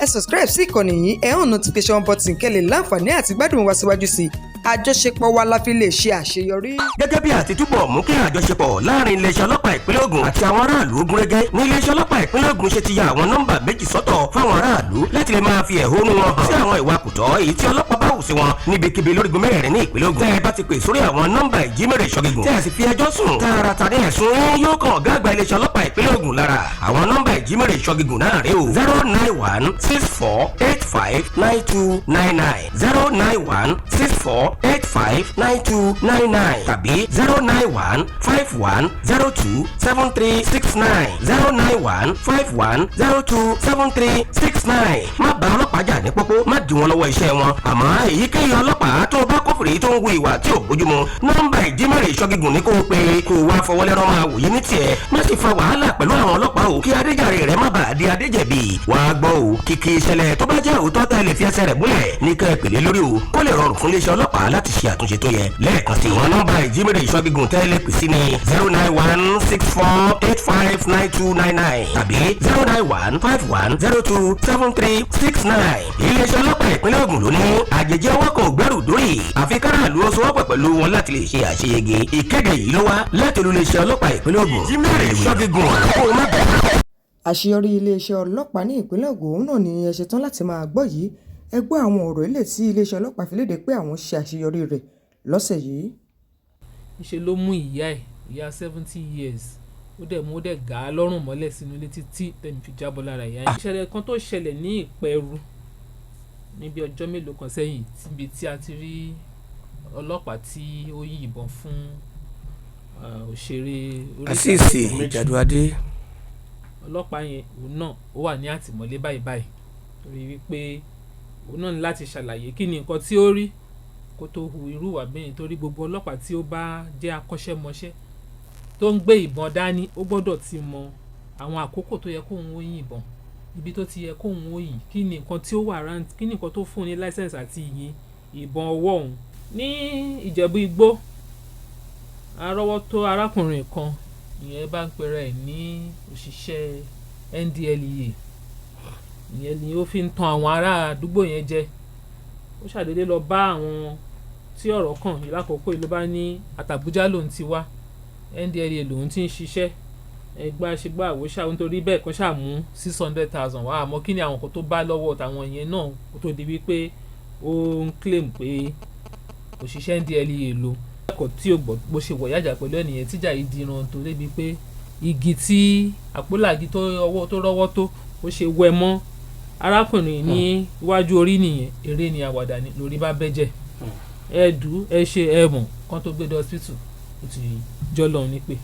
subscribe sí ìkànnì yìí, ẹ hàn notification button kẹ́lẹ̀ láǹfààní àti gbádùn wa síwájú sí i. Àjọṣepọ̀ wa la fi lè ṣe àṣeyọrí. Gẹ́gẹ́ bí àti túbọ̀ mú kí àjọṣepọ̀ láàrin iléeṣẹ́ ọlọ́pàá ìpínlẹ̀ Ògùn àti àwọn aráàlú gúnrégé ní iléeṣẹ́ ọlọ́pàá ìpínlẹ̀ Ògùn ṣe ti ya àwọn nọ́mbà méjì sọ́tọ̀ fáwọn aráàlú láti lè máa fi ẹ̀hónú wọn hàn sí àwọn ìwà kùtọ́ èyí tí ọlọ́pàá bá hù sí wọn níbikíbi lórígun mẹ́rẹ̀ẹ̀rin ní ìpínlẹ̀ Ògùn. Tẹ́ ẹ bá ti pè sórí àwọn nọ́mbà ìjímèrè ìṣọ́gígùn tẹ́ ẹ sì fi ẹjọ́ sùn tààràtà ní ẹ̀sùn yóò kàn ọ̀gá àgbà iléeṣẹ́ ọlọ́pàá ìpínlẹ̀ Ògùn lára. Àwọn nọ́mbà ìjímèrè ìṣọ́gígùn náà rèé o 09164859299 09164859299 tàbí 09151027369 09151027369. Má bá ọlọ́pàá jà ní pópó, má dì wọ́n lọ́wọ́ iṣẹ́ wọn. Àmọ́ èyíkéyìí ọlọ́pàá tó bá kófìrí tó ń hu ìwà tí ò bójúmu, nọ́mbà ìjímèrè ìṣọ́gígùn ní kó o pè kó o wá fọwọ́lẹ́rán máa wòye ní tiẹ̀. Má sì fa wàhálà pẹ̀lú àwọn ọlọ́pàá o kí adéjàre rẹ̀ má bàa di adéjẹ̀bi. Wàá gbọ́ o, kìkì ìṣẹ̀lẹ̀ tó bá jẹ́ òótọ́ tá ẹ lè fi ẹsẹ̀ rẹ̀ múlẹ̀ ní ká ẹ pèlé lórí o kó lè rọrùn fún iléeṣẹ́ ọlọ́pàá láti ṣe àtúnṣe tó yẹ. Lẹ́ẹ̀kan sí àwọn nọ́mbà ìjímèrè ìṣọ́gígùn tẹ́lẹ̀ pè sí ní 09164859299 tàbí 09151027369. Iléeṣẹ́ ọlọ́pàá ìpínlẹ̀ Ògùn ló ní àjèjì ọwọ́ kan ò gbẹ́rù dórí àfi káràlú ó sowọ́pọ̀ pẹ̀lú wọn láti lè ṣe àṣeyege. Ìkéde yìí ló wá láti olú-iléeṣẹ́ ọlọ́pàá ìpínlẹ̀ Ògùn. Ìjímèrè ìṣọ́gígùn kó má bẹ̀rẹ̀. Àṣeyọrí iléeṣẹ́ ọlọ́pàá ní ìpínlẹ̀ Ògùn náà ni ẹ ṣetán láti máa gbọ́ yìí. Ẹ gbọ́ àwọn ọ̀rọ̀ ilé tí iléeṣẹ́ ọlọ́pàá fi léde pé àwọn ṣe àṣeyọrí rẹ̀ lọ́sẹ̀ yìí. Níṣe ló mú ìyá 70 years ó dẹ̀ mú ó dẹ̀ gà á lọ́rùn mọ́lẹ̀ sínú ilé títí tẹ̀mí fi jábọ́ lára ìyá yẹn. Ìṣẹ̀lẹ̀ kan tó ṣẹlẹ̀ ní Ìpẹ̀rù níbi ọjọ́ mélòó kan sẹ́yìn tíbi tí a ti rí ọlọ́pàá tí ó yìnbọn fún òṣèré Azeez Ìjàdùadé. Ọlọ́pàá yẹn òun náà ó wà ní àtìmọ́lé báyìí torí wípé òun náà ní láti ṣàlàyé kí ni nǹkan tí ó rí kó tó hu irú ìwà bẹ́ẹ̀ torí gbogbo ọlọ́pàá tí ó bá jẹ́ akọ́ṣẹ́mọṣẹ́ tó ń gbé ìbọn dání ó gbọ́dọ̀ ti mọ àwọn àkókò tó yẹ kóun ó yìnbọn ibi tó ti yẹ kóun ó yìn kí ni nǹkan tí ó wà rántí kí ni nǹkan tó fún ní láísẹ̀nsì àti ìyìn ìbọn ọwọ́ òun. Ní Ìjẹ̀bú Igbó arọ́wọ́ tó arákùnrin kan ìyẹn bá ń pera ẹ̀ ní òṣìṣẹ́ NDLEA ìyẹn ni ó fi ń tan àwọn ará àdúgbò yẹn jẹ. Ó ṣàdédé lọ bá àwọn tí ọ̀rọ̀ kàn yìí lákòókò yìí ló bá ní àtàbújá lòun ti wá NDLEA lòun ti ń ṣiṣẹ́ ẹgbà ṣègbà àwòṣà nítorí bẹ́ẹ̀ kan ṣàmú 600,000 wá àmọ́ kí ni àwọn kan tó bá lọ́wọ́ tàwọn yẹn náà kó tó di wípé ó ń claim pé òṣìṣẹ́ NDLEA lò ẹ̀kọ́ tí ó gbọ́ bó ṣe wọ̀ yájà pẹ̀lú ẹnìyẹn tíjà yìí di ìran tó débi pé igi tí àpólàgì tó ọwọ́ tó rọ́wọ́ tó ó ṣe wẹ mọ́ arákùnrin ní iwájú orí nìyẹn eré ni àwàdà ni lórí bá bẹ́jẹ̀ ẹ̀ẹ́dù ẹ ṣe ẹ̀mọ̀ kan tó gbé dé hospital ó ti jọ́ lọ́hùn ní pé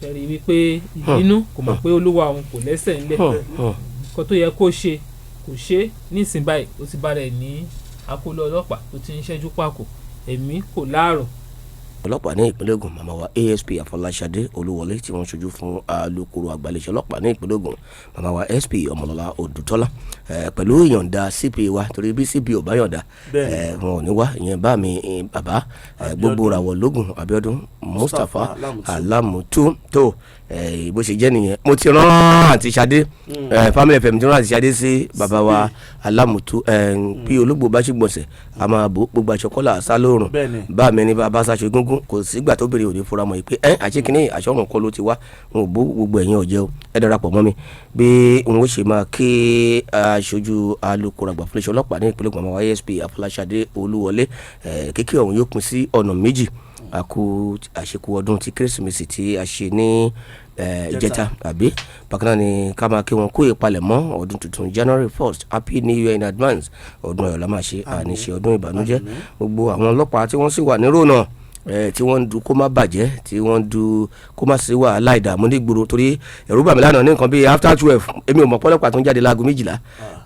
ṣẹ̀rí wípé ìbínú kò mọ̀ pé olúwa òun kò lẹ́sẹ̀ ńlẹ̀ nǹkan tó yẹ kó ṣe kò ṣe nísìnyí báyìí ó ti bá rẹ̀ ní akóló ọlọ́pàá tó ti ń ṣẹ́jú pàkó ẹ̀mí kò láàrọ̀. Ọlọ́pàá ní ìpínlẹ̀ Ògùn màmá wa ASP Afọláṣadé Olúwọlé tí wọ́n ṣojú fún alukoro àgbàlẹ̀ṣẹ̀ ọlọ́pàá ní ìpínlẹ̀ Ògùn màmá wa SP Ọmọlọ́lá Odùtọ́lá pẹ̀lú ìyọ̀ǹda CP wa torí bí CP ò bá yọ̀ǹda wọn ò ní wá ìyẹn bá mi bàbá gbogbo ràwọ̀ lógún Abíọ́dún Mustapha Alamutu tó bó ṣe jẹ́ nìyẹn. Mo ti rán àti Ṣadé Family FM ti rán àti Ṣadé sí bàbá wa Alamutu bí olóògbé bá ṣì gbọ̀nsẹ̀ a máa bò gbogbo aṣọ kọ́là sá lóòrùn bá mi ní bàbá aṣọ egúngún kò sígbà tó bèrè òde fúra mọ́ yìí pé àṣekínní àṣọrùn kọ́ ló ti wá wọn ò bó gbogbo ẹ̀yìn ọ̀jẹ́ o ẹ darapọ̀ mọ́ mi bí n ó ṣe máa ké aṣojú alukoro àgbà fúnléṣẹ́ ọlọ́pàá ní ìpínlẹ̀ Ògùn àwọn ASP Afọláṣadé Olúwọlé kékeré ọ̀hún yóò pín sí ọ̀nà méjì àkó àṣekú ọdún tí Kérésìmesì tí a ṣe ní ìjẹta àbí bákan náà ni ká máa kí wọn kó ìpalẹ̀mọ́ ọdún tuntun January 1st Happy New Year in advance ọdún ayọ̀ la máa ṣe àníṣe ọdún ìbànújẹ́ gbogbo àwọn ọlọ́pàá tí wọ́n sì wà nírò náà tí wọ́n ń du kó má bàjẹ́ tí wọ́n ń du kó má sí wàhálà ìdààmú nígboro torí ẹ̀rú bà mí lánàá ní nǹkan bíi after 12 èmi ò mọ̀ pọ́lọ́pàá tó ń jáde láago 12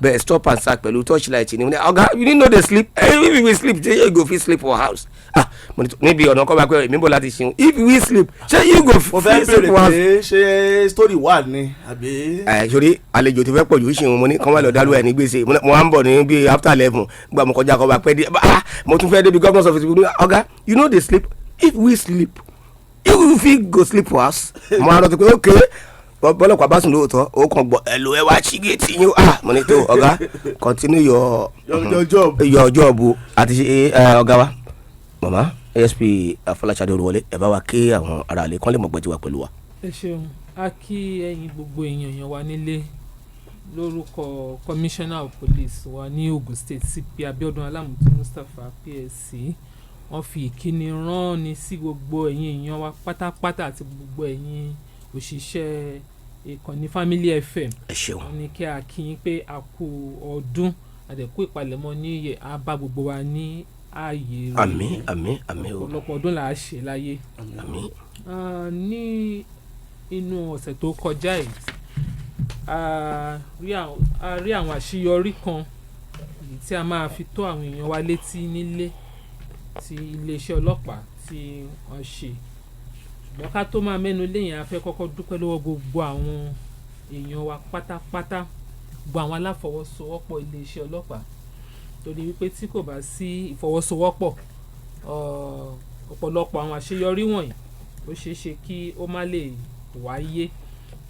bẹ́ẹ̀ stop and start pẹ̀lú torchlight ni ọ̀gá you need know dey sleep if we sleep say you go fit sleep for house níbi ọ̀nà kọ́ bá pẹ́ èmi bò láti ṣeun if we sleep say you go fit sleep for house. ṣe story wà ní àbí. sori àlejò tó fẹ́ pọ̀ jù ṣe wọn mo ní kọ́ máa lọ dálú ẹ̀ ní gbèsè mo wá ń bọ̀ ní bíi after 11 gba mo kọjá kọ́ bá pẹ́ dé mo tún fẹ́ débi governor's office ọ̀gá you know dey sleep if we sleep you fit go sleep for us mo á rántí pé okay bọ́lọ́pàá bá sùn lóòótọ́ ó kàn gbọ́ ẹ̀lò ẹ̀ wá sí géètì yín mo ní tó ọ̀gá continue your job àti ṣe ọ̀gá wa mama ASP Afọláṣadé Olúwọlé ẹ bá wa kí àwọn ará ilé kán lè mọ̀ gbẹ́jì wa pẹ̀lú wa. ẹ ṣeun a kí ẹ̀yin gbogbo èèyàn wa nílé lórúkọ commissioner of police wa ní Ogun State CP Abiodun Alamutu Mustapha PSC wọ́n fi ìkíni rán ni sí gbogbo ẹ̀yin èèyàn wa pátápátá àti gbogbo ẹ̀yin òṣìṣẹ́ ìkànnì Family FM. ẹ ṣeun. wọ́n ní kí a kí yín pé a kú ọdún àdẹ̀kú ìpalẹ̀mọ́ ní iye a bá gbogbo wa ní ààyè rẹ̀. àmín àmín àmín o. ọ̀pọ̀lọpọ̀ ọdún là á ṣe láyé. àmín. ní inú ọ̀sẹ̀ tó kọjá yìí a rí àwọn àṣeyọrí kan èyí tí a máa fi tó àwọn èèyàn wa létí nílé tí iléeṣẹ́ ọlọ́pàá tí wọ́n ṣe. ṣùgbọ́n ká tó máa mẹ́nu léyìn a fẹ́ kọ́kọ́ dúpẹ́ lọ́wọ́ gbogbo àwọn èèyàn wa pátápátá gbogbo àwọn aláfọwọ́sowọ́pọ̀ iléeṣẹ́ ọlọ́pàá torí wípé tí kò bá sí ìfọwọ́sowọ́pọ̀ ọ̀pọ̀lọpọ̀ àwọn àṣeyọrí wọ̀nyí ó ṣeé ṣe kí ó má lè wáyé.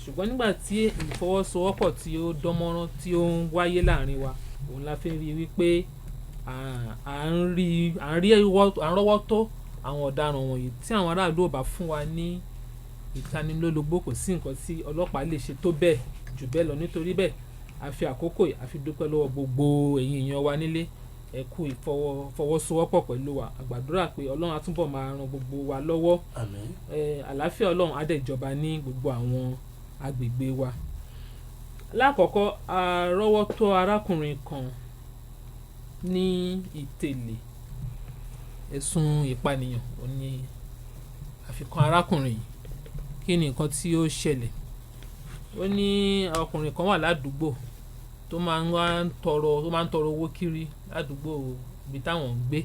ṣùgbọ́n nígbà tí ìfọwọ́sowọ́pọ̀ tí ó dánmọ́rán tí ó ń wáyé láàrin wa òun la fi rí wípé à ń rọ́wọ́ tó àwọn ọ̀daràn wọ̀nyí tí àwọn aráàlú ò bá fún wa ní ìtanilólobó kò sí nǹkan tí ọlọ́pàá lè ṣe tó bẹ́ẹ̀ jù bẹ́ẹ̀ lọ. nítorí bẹ́ẹ̀ a fi àkókò yìí a fi dúpẹ́ lọ́wọ́ gbogbo ẹ̀yin èèyàn wa nílé ẹ kú ìfọwọ́sowọ́pọ̀ pẹ̀lú wa a gbàdúrà pé Ọlọ́run á túbọ̀ máa ran gbogbo wa lọ́wọ́. àmín. Àlàáfíà Ọlọ́run á dẹ̀ jọba ní gbogbo àwọn agbègbè wa. lákọ̀ọ́kọ́ a rọ́wọ́ tó arákùnrin kan ní Ìtẹ̀lé ẹ̀sùn ìpànìyàn ó ní àfikún arákùnrin yìí. kí ni nǹkan tí ó ṣẹlẹ̀? ó ní ọkùnrin kan wà ládùúgbò tó máa ń tọrọ owó kiri ládùúgbò ibi táwọn ń gbé.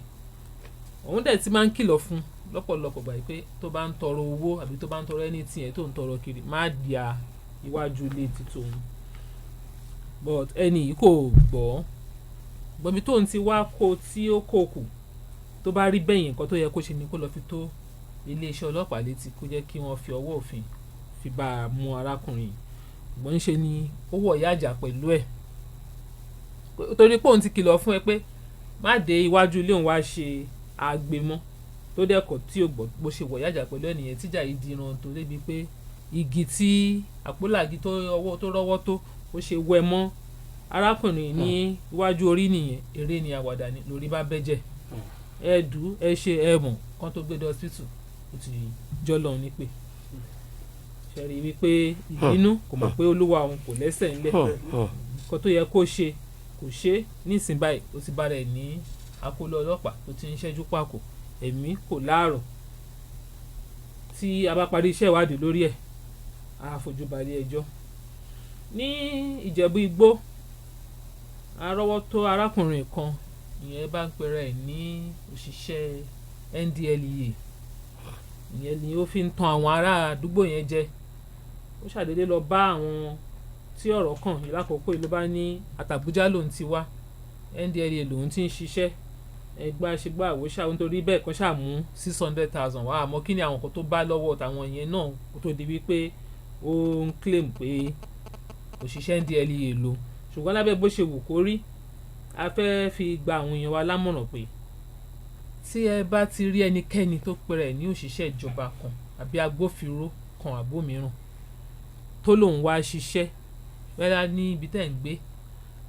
òun dẹ̀ ti máa ń kìlọ̀ fún lọ́pọ̀lọpọ̀ gbà pé tó bá ń tọrọ owó àbí tó bá ń tọrọ ẹni tí ẹ̀ tó ń tọrọ kiri má dìá iwájú ilé títò òun. but ẹni yìí kò gbọ́ gbọ́mi tóun ti wá kó tí ó kó kù tó bá rí bẹ́yìn nǹkan tó yẹ kó ṣe ni kó lọ fi tó iléeṣẹ́ ọlọ́pàá létí kó jẹ́ kí wọ́n fi ọwọ́ òfin fi bá a mú arákùnrin yìí. ṣùgbọ́n ṣe ni ó wọ̀ ìyá àjà pẹ̀lú ẹ̀ torí pé òun ti kìlọ̀ fún ẹ pé má dé iwájú ilé òun wá ṣe àgbémọ́ tó dẹ́kọ̀ tí ò gbọ́ bó ṣe wọ̀ ìyá àjà pẹ̀lú ẹnìyẹn tíjà yìí di ìran tó débi pé igi tí àpólàgì tó rọ́wọ́ tó ó ṣe wẹ́ mọ́ arákùnrin ní iwájú orí nìyẹn eré ni àwàdà ni lórí bá bẹ́jẹ̀ ẹ dù ẹ ṣe ẹ mọ̀ kán tó gbé dé hospital ó ti jọ́lọ́ nípè ṣẹ̀rí wípé ìbínú kò mọ̀ pé olúwa òun kò lẹ́sẹ̀ ńlẹ̀ nǹkan tó yẹ kó ṣe kò ṣe nísìnyí báyìí ó ti bá rẹ̀ ní akóló ọlọ́pàá tó ti ń ṣẹ́jú pàkó ẹ̀mí kò láàrọ̀. tí a bá parí iṣẹ́ ìwádìí lórí ẹ̀ á fojú balẹ̀ ẹjọ́. ní Ìjẹ̀bú Igbó a rọ́wọ́ tó arákùnrin kan ìyẹn bá ń pera ẹ̀ ní òṣìṣẹ́ NDLEA ìyẹn ni ó fi ń tan àwọn ará àdúgbò yẹn jẹ. ó ṣàdédé lọ bá àwọn tí ọ̀rọ̀ kàn yìí lákòókò yìí ló bá ní àtàbújá lòun ti wá NDLEA lòun ti ń ṣiṣẹ́ ẹgbà ṣègbà àwòṣà nítorí bẹ́ẹ̀ kan ṣàmú 600,000 wá àmọ́ kí ni àwọn kan tó bá lọ́wọ́ tàwọn yẹn náà kó tó di wípé ó ń claim pé òṣìṣẹ́ NDLEA lò. ṣùgbọ́n lábẹ́ bó ṣe wù kó rí a fẹ́ fi gba àwọn èèyàn wa lámọ̀ràn pé tí ẹ bá ti rí ẹnikẹ́ni tó pẹ̀rẹ̀ ní òṣìṣẹ́ ìjọba kan àbí agbófinró kan àbó mìíràn tó lòun wá ṣiṣẹ́ wẹ́lá ní ibi tẹ́ ń gbé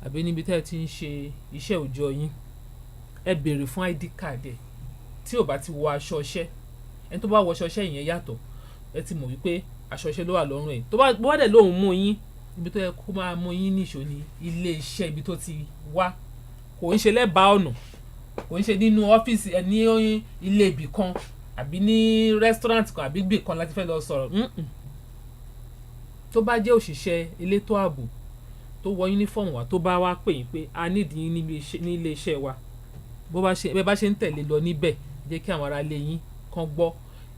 àbí níbi tẹ́ ti ń ṣe iṣẹ́ òòjọ́ yín ẹ béèrè fún ID card ẹ̀ tí ò bá ti wọ aṣọ iṣẹ́ ẹni tó bá wọ aṣọ iṣẹ́ yẹn yàtọ̀ ẹ ti mọ̀ wípé aṣọ iṣẹ́ ló wà lọ́rùn ẹ̀ tó bá dẹ̀ lóun mú yín ibi tó yẹ kó máa mú yín níṣó ní ilé iṣẹ́ ibi tó ti wá kò ń ṣe lẹ́bàá ọ̀nà kò ń ṣe nínú ọ́fíìsì ẹ ní ilé ibì kan àbí ní restaurant kan àbí ibì kan láti fẹ́ lọ sọ̀rọ̀. tó bá jẹ́ òṣìṣẹ́ elétò ààbò tó wọ yúnífọ̀mù wa tó bá wá pè yín pé a nídìí ní ilé iṣẹ́ wa bẹ́ẹ̀ bá ṣe ń tẹ̀lé lọ níbẹ̀ jẹ́ kí àwọn ará ilé yín kan gbọ́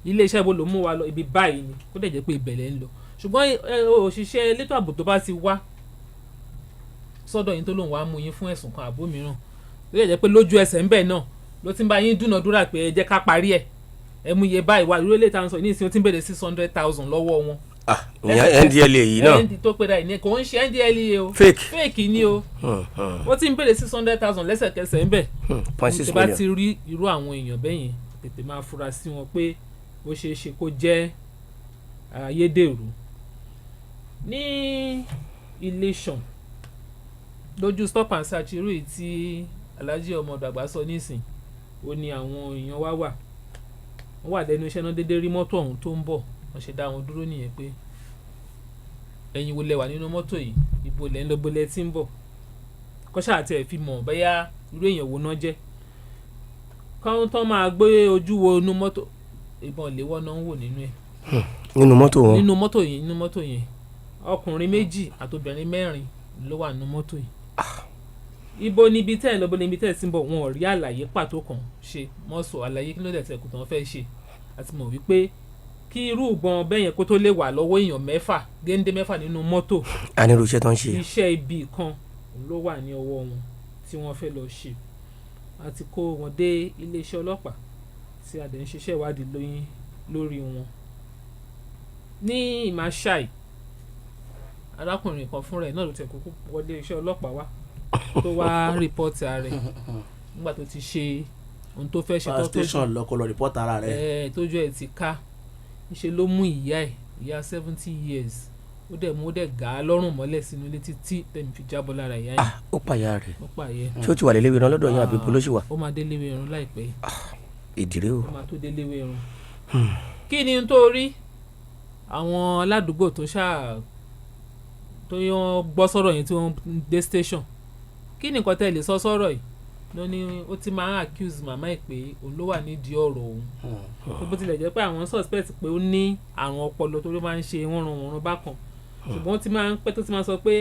ilé iṣẹ́ ibo ló mú wa lọ ibi báyìí ni kó dẹ̀ jẹ́ pé ìbẹ̀lẹ̀ ń lọ. ṣùgbọ́n òṣìṣẹ́ elétò ààbò tó bá ti wá sọ́dọ̀ yín tó lòun wá mú yín fún ẹ̀sùn kan àbó mìíràn tó dẹ̀ jẹ́ pé lójú ẹsẹ̀ ń bẹ̀ náà ló ti ń bá yín dúnàdúrà pé ẹ jẹ́ ká parí ẹ̀ ẹ mú iye báyìí wá ìrúlé tá à ń sọ ní ìsìn ó ti ń bèrè 600,000 lọ́wọ́ wọn ìyẹn ndla yìí náà ndla tó pera ìní kò ń ṣe ndla o fake ni o wọ́n ti ń béèrè 600,000 lẹ́sẹ̀kẹsẹ̀ ń bẹ̀ tó bá ti rí irú àwọn èèyàn bẹ́yẹn tètè máa fura sí wọn pé ó ṣeé ṣe kó jẹ́ ayédèrú. Ní Iléṣàn lójú stop and search irú yìí tí Alhaji Ọmọdàgbà sọ nísìn ó ní àwọn èèyàn wọ́n wà lẹ́nu iṣẹ́ náà déédéé rí mọ́tò ọ̀hún tó ń bọ̀ wọ́n ṣe dá wọn dúró nìyẹn pé ẹ̀yin wo lẹ wà nínú mọ́tò yìí ibo lẹ ń lọ bolẹ̀ tí ń bọ̀ kọ́ṣà àti ẹ̀ fi mọ̀ bẹ́yà irú èèyàn wo náà jẹ́ káwọn tán máa gbé ojú wo inú mọ́tò ìbọn ìléwọ́ náà ń wò nínú ẹ̀. nínú mọ́tò yẹn ọkùnrin 2 àtobìnrin 4 ló wà nínú mọ́tò yìí. Ibo níbi tẹ́ ẹ̀ lọ bó níbi tẹ́ ẹ̀ sí ń bọ̀ wọn ò rí àlàyé pàtó kan ṣe mọ́sọ̀ àlàyé kí ló dẹ̀ tẹ̀kù tán fẹ́ ṣe àti mọ̀ wípé kí irú ìbọn bẹ́yẹn kó tó lè wà lọ́wọ́ èèyàn géńdé 6 nínú mọ́tò. anirú iṣẹ́ tó ń ṣe. iṣẹ́ ibi kan ló wà ní ọwọ́ wọn tí wọ́n fẹ́ lọ ṣe àti kó wọn dé iléeṣẹ́ ọlọ́pàá tí a dẹ̀ ń ṣiṣẹ́ ìwádìí lórí wọn. Ní Ìmáṣáì arákùnrin kan fúnra ẹ̀ náà ló tẹ̀ kókó wọlé iṣẹ́ ọlọ́pàá wá tó wá rìpọ́tì ara rẹ̀ nígbà tó ti ṣe ohun tó fẹ́ ṣe tó station lọkọ lọ rìpọ́tì ara rẹ̀ tójú ẹ̀ ti ká níṣẹ́ ló mú ìyá 70 years ó dẹ̀ gà á lọ́rùn mọ́lẹ̀ sínú ilé títí tẹ̀mí fi jábọ́ lára ìyá yẹn. ó pààyà rẹ̀ ó pààyà. ṣé ó ti wà léléwé irun lọ́dọ̀ yín àbí bolo ṣì wà. ó máa dé léwé irun láìpẹ́. ìdílé o. ó máa tó dé léwé irun. kí ni tó rí àwọn aládùúgbò tó yàn gbọ́ sọ̀rọ̀ yẹn tí wọ́n dé station kí ni nǹkan tẹ́ lè sọ sọ̀rọ̀ yìí ló ní ó ti máa ń accuse màmá ẹ̀ pé òun ló wà nídìí ọ̀rọ̀ òun tó bó tilẹ̀ jẹ́ pé àwọn suspect pé ó ní àrùn ọpọlọ tó ló máa ń ṣe wọ́nranwọ̀nran bákan ṣùgbọ́n ó ti máa ń pẹ́ tó ti máa sọ pé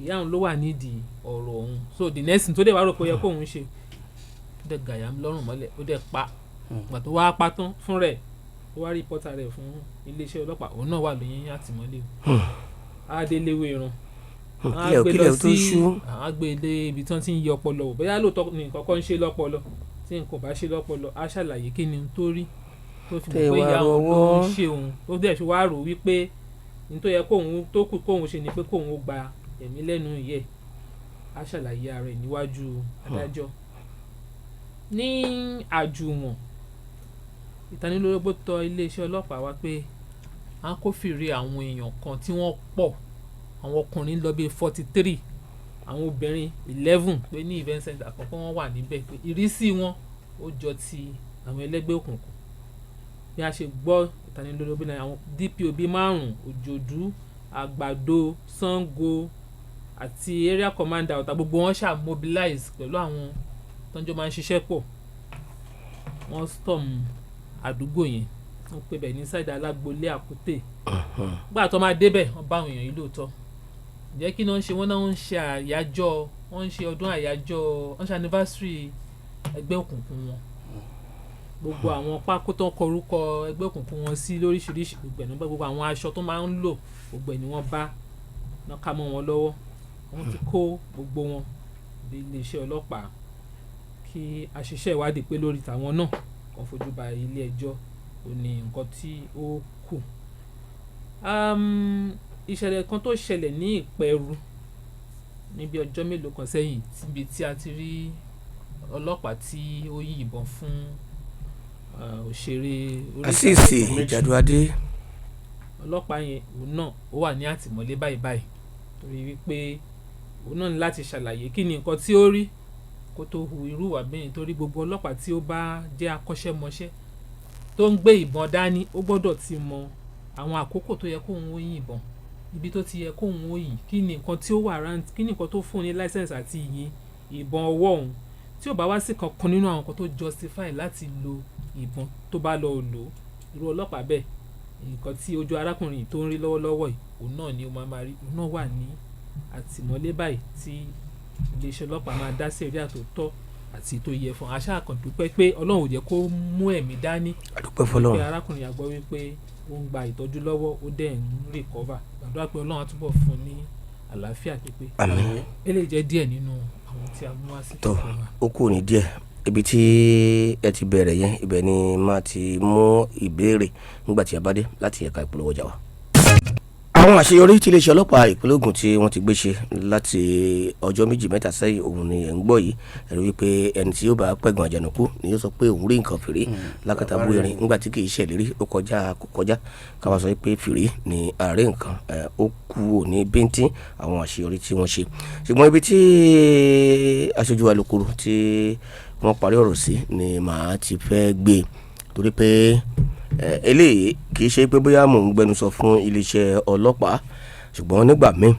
ìyá òun ló wà nídìí ọ̀rọ̀ òun so the next thing tó dẹ̀ wá rò pé ó yẹ kóun ṣe ó dẹ̀ gàyà lọ́rùn mọ́lẹ̀ ó dẹ̀ pa ìgbà tó wá pa tán fún rẹ̀ ó wá rìpọ́tà rẹ̀ fún iléeṣẹ́ ọlọ́pàá òun náà wà lóyún àtìmọ́lé adéléwé irun àwọn agbèlè ibi tí wọ́n ti ń yẹ ọpọlọ wò bóyá lóòótọ́ ní nǹkan kan ń ṣe lọ́pọlọ tí nǹkan bá ṣe lọ́pọlọ á ṣàlàyé kí ni tó rí tó fi mọ̀ pé ìyá òun ló ń ṣe òun ó dẹ̀ fi wá rò wípé ní tó yẹ kóun tó kù kóun ṣe ni pé kóun ó gba ẹ̀mí lẹ́nu ìyẹ́ á ṣàlàyé ara ẹ̀ níwájú adájọ́. Ní àjùwọ̀n ìtanilólobó tọ iléeṣẹ́ ọlọ́pàá wá pé à ń kófìrí àwọn èèyàn kan tí wọ́n pọ̀ àwọn ọkùnrin lọ bí 43 àwọn obìnrin 11 pé ní event center àkọ́kọ́ wọ́n wà níbẹ̀ pé ìrísí wọn ó jọ ti àwọn ẹlẹ́gbẹ́ òkùnkùn bí a ṣe gbọ́ ìtanilólobó náà àwọn DPO 5 Òjòdú Àgbàdo Sango àti area commander ọ̀tá gbogbo wọn ṣáà mobilize pẹ̀lú àwọn tọ́jọ́ máa ń ṣiṣẹ́ pọ̀ wọ́n storm àdúgbò yẹn wọ́n pè bẹ̀ ní sáìdà alágbolé Àkútè gbà tó máa débẹ̀ wọ́n bá àwọn èèyàn yìí lóòótọ́ ǹjẹ́ kí ni wọ́n ń ṣe wọ́n náà ń ṣe àyájọ́ wọ́n ń ṣe ọdún àyájọ́ wọ́n ṣe anniversary ẹgbẹ́ òkùnkùn wọn gbogbo àwọn pákó tó ń kọ orúkọ ẹgbẹ́ òkùnkùn wọn sí lóríṣiríṣi gbogbo ẹ̀ nígbà gbogbo àwọn aṣọ tó máa ń lò gbogbo ẹ̀ ni wọ́n bá náà ká mọ́ wọn lọ́wọ́ wọ́n ti kó gbogbo wọn dé iléeṣẹ́ ọlọ́pàá kí àṣìṣe ìwádìí pé lórí tàwọn náà kàn fojú ba ilé ẹjọ́ ò ní nǹkan tí ó kù. Ìṣẹ̀lẹ̀ kan tó ṣẹlẹ̀ ní Ìpẹ̀rù níbi ọjọ́ mélòó kan sẹ́yìn síbi tí a ti rí ọlọ́pàá tí ó yìnbọn fún òṣèré Azeez Jàdùadé. ọlọ́pàá yẹn òun náà ó wà ní àtìmọ́lé báyìí torí wípé òun náà ní láti ṣàlàyé kí ni nǹkan tí ó rí kó tó hu irú ìwà bẹ́ẹ̀ torí gbogbo ọlọ́pàá tí ó bá jẹ́ akọ́ṣẹ́mọṣẹ́ tó ń gbé ìbọn dání ó gbọ́dọ̀ ti mọ àwọn àkókò tó yẹ kóun ó yìnbọn ibi tó ti yẹ kóun ó yìn kí ni nǹkan tí ó wà rántí kí ni nǹkan tó fún ní láísẹ̀nsì àti ìyìn ìbọn ọwọ́ òun tí ò bá wá sí kankan nínú àwọn nǹkan tó justify láti lo ìbọn tó bá lọ lò irú ọlọ́pàá bẹ́ẹ̀ nǹkan tí ojú arákùnrin tó ń rí lọ́wọ́lọ́wọ́ yìí òun náà ni ó máa rí òun náà wà ní àtìmọ́lé báyìí tí iléeṣẹ́ ọlọ́pàá máa dá sí ẹ̀rí àtòtọ́ àti tó yẹ fún aṣáà kan dúpẹ́ pé Ọlọ́run ò jẹ́ kó mú ẹ̀mí dání àdúpẹ́ fọlọ́run pé arákùnrin àgbọ̀ wípé ó ń gba ìtọ́jú lọ́wọ́ ó dẹ̀ ń recover gbàdúrà pé Ọlọ́run á túbọ̀ fún ní àlàáfíà pípé àmín. eléyìí jẹ́ díẹ̀ nínú àwọn tí a mú wá sí tó ó kù ní díẹ̀ ibi tí ẹ ti bẹ̀rẹ̀ yẹn ibẹ̀ ni máa ti mú ìbéèrè nígbà tí a bá dé láti ẹ̀ka ìpolówó ọjà wa. àwọn àṣeyọrí tí iléeṣẹ́ ọlọ́pàá ìpínlẹ̀ Ògùn tí wọ́n ti gbé ṣe láti ọjọ́ méjì mẹ́ta sẹ́yìn òun ni ẹ̀ ń gbọ́ yìí ẹ̀rọ wípé ẹni tí yóò bá pẹ̀gàn àjànàkú ni yóò sọ pé òun rí nǹkan fèrè lákàtà bóyẹrin nígbà tí kì í ṣèlérí ó kọjá kò kọjá káwá sọ pé fèrè ni ààrẹ nǹkan ó kú òní bíntín àwọn àṣeyọrí tí wọ́n ṣe ṣùgbọ́n ibi tí aṣojú alukoro tí wọ́n parí ọ̀rọ̀ sí ni màá ti fẹ́ gbé torí pé eléyìí kì í ṣe pé bóyá mò ń gbẹnusọ fún iléeṣẹ́ ọlọ́pàá ṣùgbọ́n nígbà míì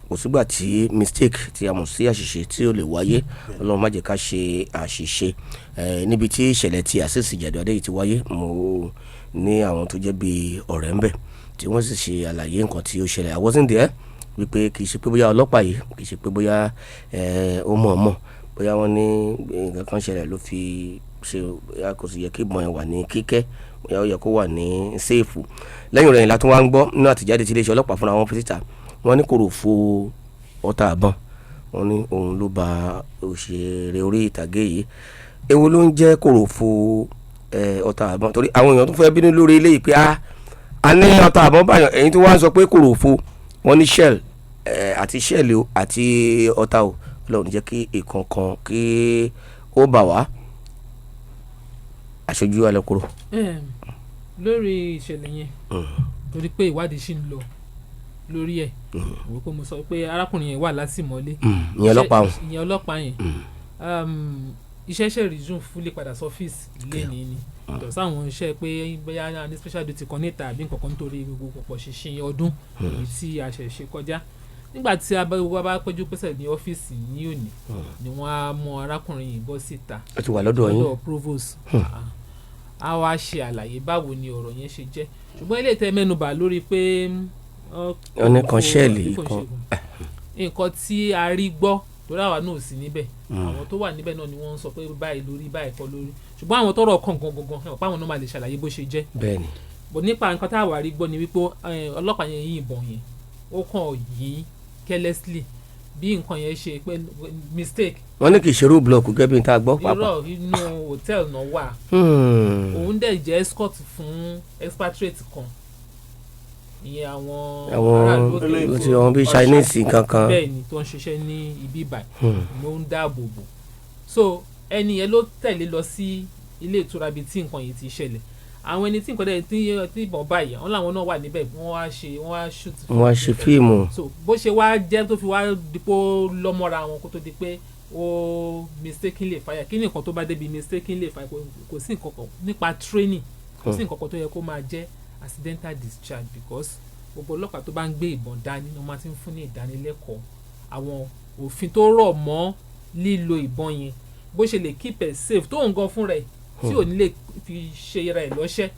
kò sígbà tí mistake tí a mọ̀ sí àṣìṣe tí ó lè wáyé ọlọ́run má jẹ́ ká ṣe àṣìṣe níbi tí ìṣẹ̀lẹ̀ tí Azeez Ìjàdùadé yìí ti wáyé mo ní àwọn tó jẹ́ bíi ọ̀rẹ́ ńbẹ̀ tí wọ́n sì ṣe àlàyé nǹkan tí ó ṣẹlẹ̀ I wasn't there wípé kì í ṣe pé bóyá ọlọ́pàá yìí kì í ṣe pé bóyá ó mọ̀ọ́mọ̀ bóyá wọ́n ní nǹkan kan ṣẹlẹ̀ ló fi ṣe kò sì yẹ kí ìbọn yẹn wà ní kíkẹ́ ó yẹ kó wà ní séèfù lẹ́yìn rẹ̀ látún wá ń gbọ́ nínú àtìjáde tí iléeṣẹ́ ọlọ́pàá fúnra wọn fi síta wọ́n ní kòròfo ọta àbọ̀n wọ́n ní òun ló ba òṣèré orí ìtàgé yìí èwo ló ń jẹ́ kòròfo ọta àbọ̀n torí àwọn èèyàn tó fẹ́ bínú lórí eléyìí pé a ní ọta àbọ̀n báyọ̀ ẹ̀yin tó wá ń sọ pé kòròfo wọ́n ní shell àti shell o àti ọta o lọ́run jẹ́ kí ìkankan kí ó bà wá aṣojú alukoro. lórí ìṣẹ̀lẹ̀ yẹn torí pé ìwádìí ṣì ń lọ lórí ẹ̀ wọ́n pé mo sọ pé arákùnrin yẹn wà látìmọ́lé ìyẹn ọlọ́pàá yẹn iṣẹ́ ṣe resume fúlẹ̀ padà sọ́fíìsì ilé ní ìdọ̀ sáwọn iṣẹ́ pé bóyá ní special duty kan níta àbí nǹkan kan nítorí gbogbo pọ̀pọ̀ ṣinṣin ọdún èyí tí a ṣe kọjá nígbà tí a bá péjú pésẹ̀ ní ọ́fíìsì ní òní ni wọ́n á mú arákùnrin yìí bọ́ síta ó ti wà lọ́dọ̀ yín lọ́dọ̀ provost a wá ṣe àlàyé báwo ni ọ̀rọ̀ yẹn ṣe jẹ́ ṣùgbọ́n ilé ìtẹ́ mẹ́nubà lórí pé ọ̀nà kan ṣẹ́ẹ̀lì kan nǹkan tí a rí gbọ́ torí àwa náà sí níbẹ̀ àwọn tó wà níbẹ̀ náà ni wọ́n ń sọ pé báyìí lórí báyìí kọ́ lórí ṣùgbọ́n àwọn tọ́rọ̀ kàn gangan ẹ̀ páwọn náà máa lè ṣàlàyé bó ṣe jẹ́ bẹ́ẹ̀ni bò nípa nǹkan tá a wà rí gbọ́ ni wípé ọlọ́pàá yẹn yìnbọn yẹn ó kàn yín carelessly bí nǹkan yẹn ṣe pé mistake. wọ́n ní kì í ṣerú blọọkù gẹ́gẹ́ bí n ta gbọ́ pàápàá. irọ́ inú hòtẹ́ẹ̀lì náà wà. òun dẹ̀ jẹ́ escort fún expatriate kan ìyẹn àwọn aráàlú òkè tí wọ́n bí Chinese kankan. bẹ́ẹ̀ ni tó ń ṣiṣẹ́ ní ibi báyìí ló ń dáàbò bò so ẹni yẹn ló tẹ̀lé lọ sí ilé ìtura bíi tí nǹkan yìí ti ṣẹlẹ̀ àwọn ẹni tí nǹkan dẹ̀ tí ìbọn báyìí àwọn làwọn náà wà níbẹ̀ wọ́n wá shoot. wọ́n wá ṣe fíìmù. so bó ṣe wá jẹ́ tó fi wá dípò lọ́mọ́ra wọn kó tó di pé ó mistakenly fire kí ni nǹkan tó bá débi mistakenly fire kò sí nǹkan kan nípa training kò sí nǹkan kan tó yẹ kó máa jẹ́ accidental discharge because gbogbo ọlọ́pàá tó bá ń gbé ìbọn dání ni wọ́n máa ti ń fún ní ìdánilẹ́kọ̀ọ́ àwọn òfin tó rọ̀ mọ́ lílo ìbọn yẹn bó ṣe lè keep it safe tó ń gan fún rẹ̀ tí ò ní lè fi ṣe ra ẹ̀ lọ́ṣẹ́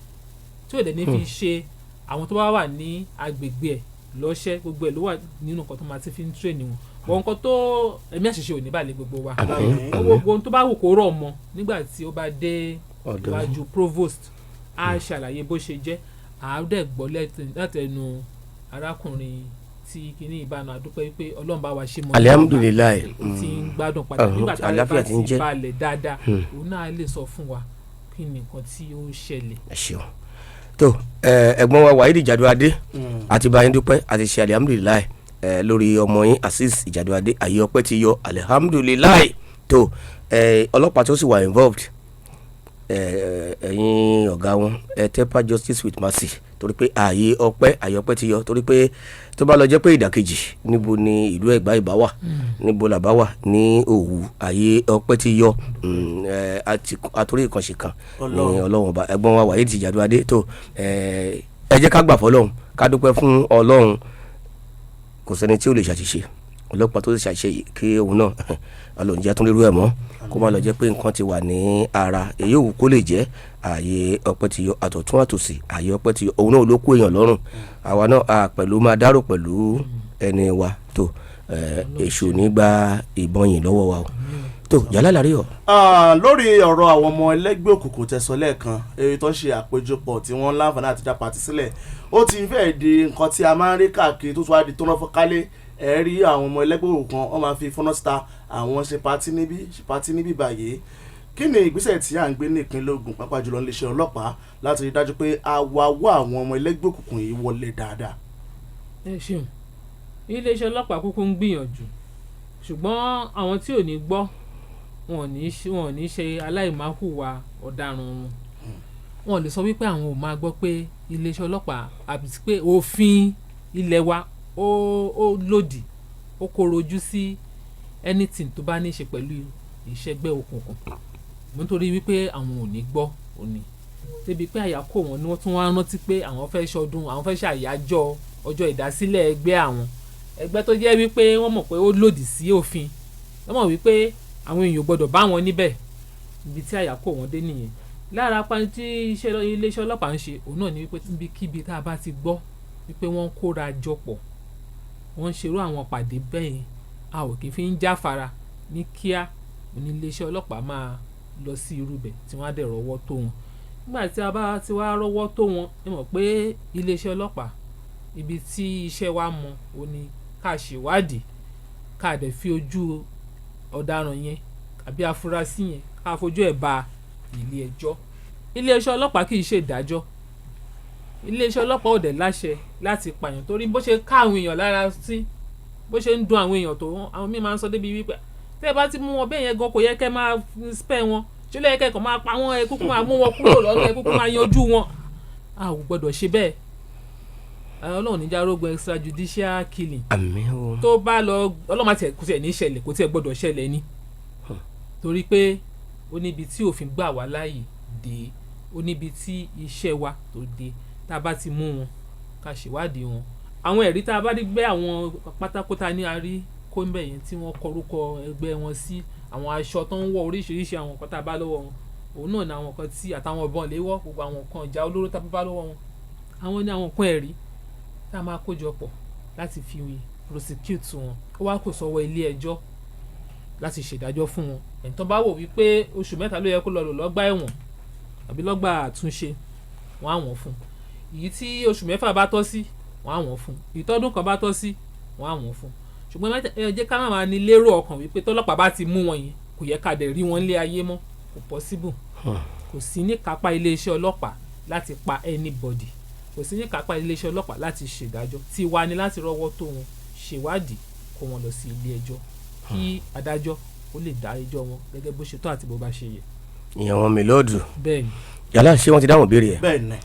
tí ò dẹ̀ ní fi ṣe àwọn tó bá wà ní agbègbè ẹ̀ lọ́ṣẹ́ gbogbo ẹ̀ ló wà nínú nǹkan tó máa ti fi ń train wọn bọ̀ nǹkan tó ẹ̀mí àṣìṣe ò ní balẹ̀ gbogbo wa gbogbo tó bá wù kó rọ̀ mọ́ nígbà tí ó bá dé iwájú provost á ṣàlàyé bó ṣe jẹ́ àádẹ́ gbọ́ látẹnu arákùnrin tí kìíní ìbánu àdúpẹ́ wípé ọlọ́run bá wa ṣe mọ́ alihamudulilayi tí ń gbádùn padà nígbà tí a bá ti balẹ̀ dáadáa òun náà lè sọ fún wa kí ni nǹkan tí ó ń ṣẹlẹ̀. ẹ ṣeun tó ẹ̀gbọ́n wa Wahidi Ìjàdùadé àti báyìí dúpẹ́ àti ṣe alihamudulilayi lórí ọmọ yín Azeez Ìjàdùadé àyè ọpẹ́ ti yọ alihamudulilayi tó ọlọ́pàá tó sì wà involved ẹ̀yin ọ̀gá wọn temper justice with mercy torí pé ààyè ọpẹ́ ti yọ torí pé tó bá lọ jẹ́ pé ìdàkejì níbo ni ìlú Ẹ̀gbá ìbá wà níbo làbá wà ní Òwu ààyè ọpẹ́ ti yọ àtúrí ìkànṣe kan ní Ọlọ́run ọba ẹ̀gbọ́n wa Wahidi Ìjàdùadé tó ẹ jẹ́ ká gbà fọ́lọ́run ká dúpẹ́ fún Ọlọ́run kò sẹ́ni tí ó lè ṣàṣìṣe ọlọ́pàá tó ti ṣàṣìṣe yìí kí òun náà Ọlọ́run jẹ́ tún lérú ẹ̀ mọ́ kó má lọ jẹ́ pé nǹkan ti wà ní ara èyí òwú kó lè jẹ́ ààyè ọpẹ́ ti yọ àtọ̀tún àtòsì ààyè ọpẹ́ ti yọ òun náà ló kó èèyàn lọ́rùn àwa náà pẹ̀lú máa dárò pẹ̀lú ẹni wa tó èṣù nígbà ìbọn yìí lọ́wọ́ wa o tó yálà lárí ọ. lórí ọ̀rọ̀ àwọn ọmọ ẹlẹ́gbẹ́ òkùnkùn tẹ̀sán lẹ́ẹ̀kan èyí tó ń ṣe àpéjọpọ̀ tí wọ́n láǹfààní àti dá pàtí sílẹ̀ ó ti fẹ́ẹ̀ di nǹkan tí a máa ń rí káàkiri tó tún wá di tó náà fọ́kálé rí àwọn ọmọ ẹlẹ́gbẹ́ òkùnkùn wọ́n máa fi fọ́nà síta àwọn ṣe pàtí níbí báyìí kí ni ìgbésẹ̀ tí à ń gbé ní ìpínlẹ̀ Ògùn pàápàá jùlọ níléeṣẹ́ ọlọ́pàá láti rí dájú pé a wá àwọn ọmọ ẹlẹ́gbẹ́ òkùnkùn yìí wọlé dáadáa. ẹ ṣeun iléeṣẹ́ ọlọ́pàá kúkú ń gbìyànjú ṣùgbọ́n àwọn tí ò ní gbọ́ wọn ò ní ṣe aláìmáhùwà ọ̀daràn wọn ò lè sọ wípé àwọn ò máa gbọ́ pé iléeṣẹ́ ọlọ́pàá àbí pé òfin ilé wa ó lòdì ó korojú sí anything tó bá ní í ṣe pẹ̀lú ìṣẹ́gbẹ́ òkùnkùn nítorí wípé àwọn ò ní gbọ́ òní débi pé àyà kò wọ́n ní wọ́n tún wá rántí pé àwọn fẹ́ ṣọdún àwọn fẹ́ ṣàyájọ́ ọjọ́ ìdásílẹ̀ ẹgbẹ́ àwọn ẹgbẹ́ tó jẹ́ wípé wọ́n mọ̀ pé ó lòdì sí òfin wọ́n mọ̀ wípé àwọn èèyàn gbọ́dọ̀ bá wọn níbẹ̀ ibi tí àyà kò wọ́n dé nìyẹn lára apani tí iléeṣẹ́ ọlọ́pàá ń ṣe òun náà ni wípé níbikíbi tá a bá ti gbọ́ wípé wọ́n ń kóra jọ pọ̀ wọ́n ń ṣerú àwọn pàdé bẹ́ẹ̀ a ò kì í fi ń jáfara ní kíá ní iléeṣẹ́ ọlọ́pàá máa lọ sí irú bẹ̀ tí wọ́n á dẹ̀ rọ́wọ́ tó wọn nígbà tí a bá ti wá rọ́wọ́ tó wọn ẹ mọ̀ pé iléeṣẹ́ ọlọ́pàá ibi tí iṣẹ́ wa mọ ò ní ká ṣèwádìí ká dẹ̀ fi ojú ọ̀daràn yẹn àbí afurasí yẹn ká fojú ẹ̀ ba ilé ẹjọ́ iléeṣẹ́ ọlọ́pàá kì í ṣe ìdájọ́ iléeṣẹ́ ọlọ́pàá ò dẹ̀ láṣẹ láti pààyàn torí bó ṣe ká àwọn èèyàn lára sí bó ṣe ń dun àwọn èèyàn tó àwọn míì máa ń sọ débi wípé tẹ́ ẹ bá ti mú wọn bẹ́ẹ̀ yẹn gan kò yẹ kẹ́ máa spare wọn ṣé lẹ́yìn kẹ́kọ̀ọ́ máa pa wọ́n ẹ kúkú máa mú wọn kúrò lọ́nà ẹ kúkú máa yanjú wọn a ò gbọ́dọ̀ ṣe bẹ́ẹ̀ ọlọ́run níjà rógun extrajudicial killing tó bá lọ ọlọ́run máa tiẹ̀ kò tiẹ̀ ní ṣẹlẹ̀ kò tiẹ̀ gbọ́dọ̀ ṣẹlẹ̀ ni torí pé ó níbi tí òfin gbà wá láàyè dé ó níbi tí iṣẹ́ wa tó dé tá a bá ti mú wọn ká ṣèwádìí wọn àwọn ẹ̀rí tá a bá rí gbé àwọn pátákó tá a ní arí kó ń bẹ̀ yẹn tí wọ́n kọrúkọ ẹgbẹ́ wọn sí àwọn aṣọ tó ń wọ oríṣiríṣi àwọn nǹkan tá a bá lọ́wọ́ wọn òun náà ni àwọn nǹkan tí àtàwọn ọ̀bọ̀n lè wọ́ gbogbo àwọn nǹkan ìjà olóró tá a bá lọ́wọ́ wọn àwọn ní àwọn nǹkan ẹ̀rí tá a máa kójọ pọ̀ láti fi prosecute wọn ó wá kò sọ́wọ́ ilé ẹjọ́ láti ṣèdájọ́ fún wọn ẹ̀ńtọ́ bá wò wípé oṣù mẹ́ta ló yẹ kó lọ lò lọ́gbà ẹ̀wọ̀n àbí lọ́gbà àtúnṣe wọ́n á wọ̀n fún èyí tí oṣù mẹ́fà bá tọ́ sí wọ́n á wọ̀n fún èyí tọ́dún kan bá tọ́ sí wọ́n á wọ̀n fún ṣùgbọ́n ẹ jẹ́ ká máa ní lérò ọkàn wípé tọ́lọ́pàá bá ti mú wọn yẹn kò yẹ ká dẹ̀ rí wọn lé ayé mọ́ kò possible kò sí ní kápá iléeṣẹ́ ọlọ́pàá láti pa anybody kò sí ní kápá iléeṣẹ́ ọlọ́pàá láti ṣèdájọ́ tí wá ní láti rọ́wọ́ tó wọn ṣèwádìí kó wọn lọ sí ilé ẹjọ́ kí adájọ́ ó lè dá ẹjọ́ wọn gẹ́gẹ́ bó ṣe tó àti bó bá ṣe yẹ. ìyẹn wọn mi lọ́ọ̀dù. bẹ́ẹ̀ni. yàrá ṣé wọ́n ti dáhùn ìbéèrè ẹ̀. bẹ́ẹ̀ni.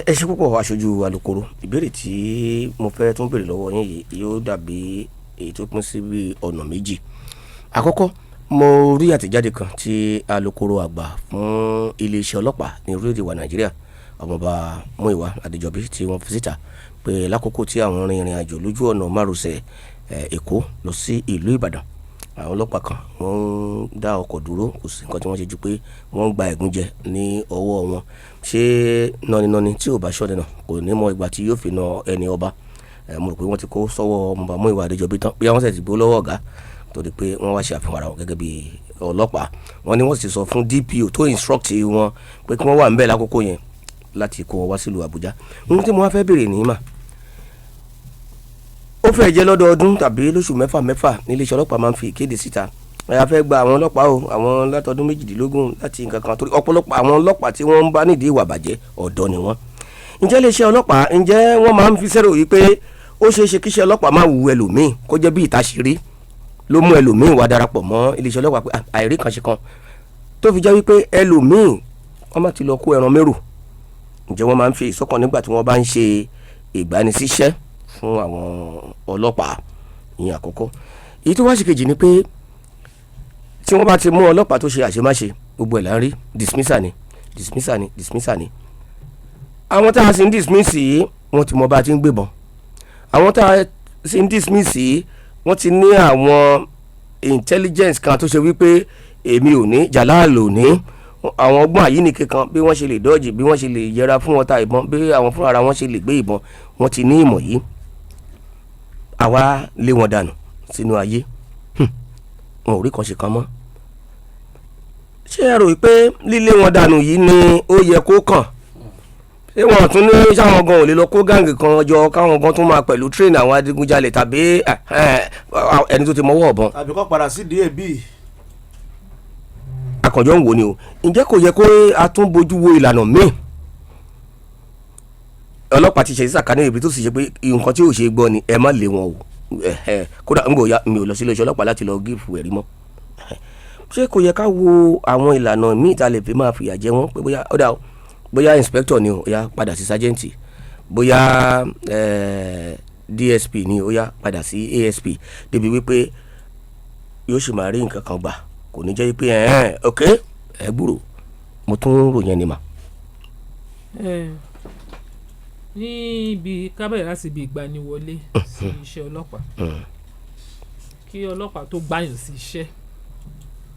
ẹ ṣe púpọ̀ aṣojú alukoro ìbéèrè tí mo fẹ́ tún béèrè lọ́wọ́ yín yìí yóò dàbí èyí tó pín sí bí ọ̀nà méjì. àkọ́kọ́ mo rí àtẹ̀jáde kan tí alukoro àgbà fún iléeṣẹ́ ọlọ́pàá ní orílẹ̀-èdè wa nàìjíríà ọmọọba Múyìwá Adéjọbí tí wọ́n fi síta pé lákòókò tí àwọn rin ìrìn àjò lójú ọ̀nà márosẹ̀ Èkó lọ sí ìlú Ìbàdàn àwọn ọlọ́pàá kan wọ́n ń dá ọkọ̀ dúró kò sí nǹkan tí wọ́n ṣe ju pé wọ́n ń gba ẹ̀gúnjẹ ní ọwọ́ wọn ṣé nọ́ninọ́ni tí ò bá ṣọ́ni náà kò ní mọ ìgbà tí yóò fi na ẹni ọba mo rò pé wọ́n ti kó sọ́wọ́ ọmọọba Múyìwá Adéjọbí tán bí wọ́n sì ti gbó lọ́wọ́ ọ̀gá torí pé wọ́n wá ṣe àfihàn ara wọn gẹ́gẹ́ bí ọlọ́pàá wọ́n ní wọ́n sì sọ fún DPO tó instruct wọn pé kí wọ́n wà níbẹ̀ lákòókò yẹn láti kó wọn wá sílùú Àbújá ohun tí mo wá fẹ́ béèrè ní mà ó fẹ́ jẹ́ lọ́dọọdún tàbí lóṣù mẹ́fà ní iléeṣẹ́ ọlọ́pàá máa ń fi ìkéde síta a fẹ́ gba àwọn ọlọ́pàá o àwọn látọdún 18 láti nǹkan kan torí ọ̀pọ̀lọpọ̀ àwọn ọlọ́pàá tí wọ́n ń bá nídìí ìwà bàjẹ́ ọ̀dọ́ ni wọ́n ǹjẹ́ iléeṣẹ́ ọlọ́pàá ǹjẹ́ wọ́n máa ń fi sẹ́rò yìí pé ó ṣeé ṣe kíṣẹ́ ọlọ́pàá máa wù ẹlòmíì kó jẹ́ bí ìtaṣírí ló mú ẹlòmíì wá darapọ̀ mọ́ iléeṣẹ́ ọlọ́pàá pé àìrí kan ṣe kan tó fi jẹ́ wípé ẹlòmíì wọ́n má ti lọ kó ẹran mérò ǹjẹ́ wọ́n máa ń fi ìsọ́kàn nígbà tí wọ́n bá ń ṣe ìgbanisíṣẹ́ fún àwọn ọlọ́pàá ìyẹn àkọ́kọ́ èyí tó wá sí kejì ni pé tí wọ́n bá ti mú ọlọ́pàá tó ṣe àṣemáṣe gbogbo ẹ̀ là ń rí dismissal ni àwọn tá a sì ń dismiss yìí wọ́n ti mọ bá a ti ń gbébọn àwọn tá a sì ń dismiss yìí wọ́n ti ní àwọn intelligence kan tó ṣe wípé èmi ò ní jàláàlò ní àwọn ọgbọ́n àyíníke kan bí wọ́n ṣe lè dọ́ọ̀jì bí wọ́n ṣe lè yẹra fún wọn ta ìbọn bí àwọn fúnra wọn ṣe lè gbé ìbọn wọ́n ti ní ìmọ̀ yìí àwa lé wọn dànù sínú ayé wọn ò rí kan ṣe kan mọ́ ṣé ẹ rò pé lílé wọn dànù yìí ni ó yẹ kó kàn ṣé wọn tún ní sáwọn gan ò lè lọ kó gáǹgì kan jọ káwọn gan tún máa pẹ̀lú tírèènì àwọn adigunjalè tàbí ẹni tó ti mọ́wọ́ ọ̀bọn. àbí kọ́ padà sí DAB. akànjọ ń wò ni o ǹjẹ́ kò yẹ kó a tún bójú wo ìlànà míì ọlọ́pàá ti ṣe sàkání ibi tó sì ṣe pé nǹkan tí ò ṣe gbọ́ ni ẹ má lé wọn o kódà ń gbòòyà mi ò lọ sí iléeṣẹ́ ọlọ́pàá láti lọ gífù ẹ̀rí mọ́. Ṣé kò yẹ ká wo àwọn ìlànà míì tá a lè fi máa fìyà jẹ wọ́n pé bóyá inspector ni o yá padà sí sergeant, bóyá DSP ni o yá padà sí ASP, débi wípé yóò sì máa rí nǹkan kan gbà, kò ní jẹ́ pé ok ẹ gbúrò mo tún ròyìn ẹni mà. níbi kábẹ̀rẹ̀ láti ibi ìgbaniwọlé sí iṣẹ́ ọlọ́pàá, kí ọlọ́pàá tó gbàyàn sí iṣẹ́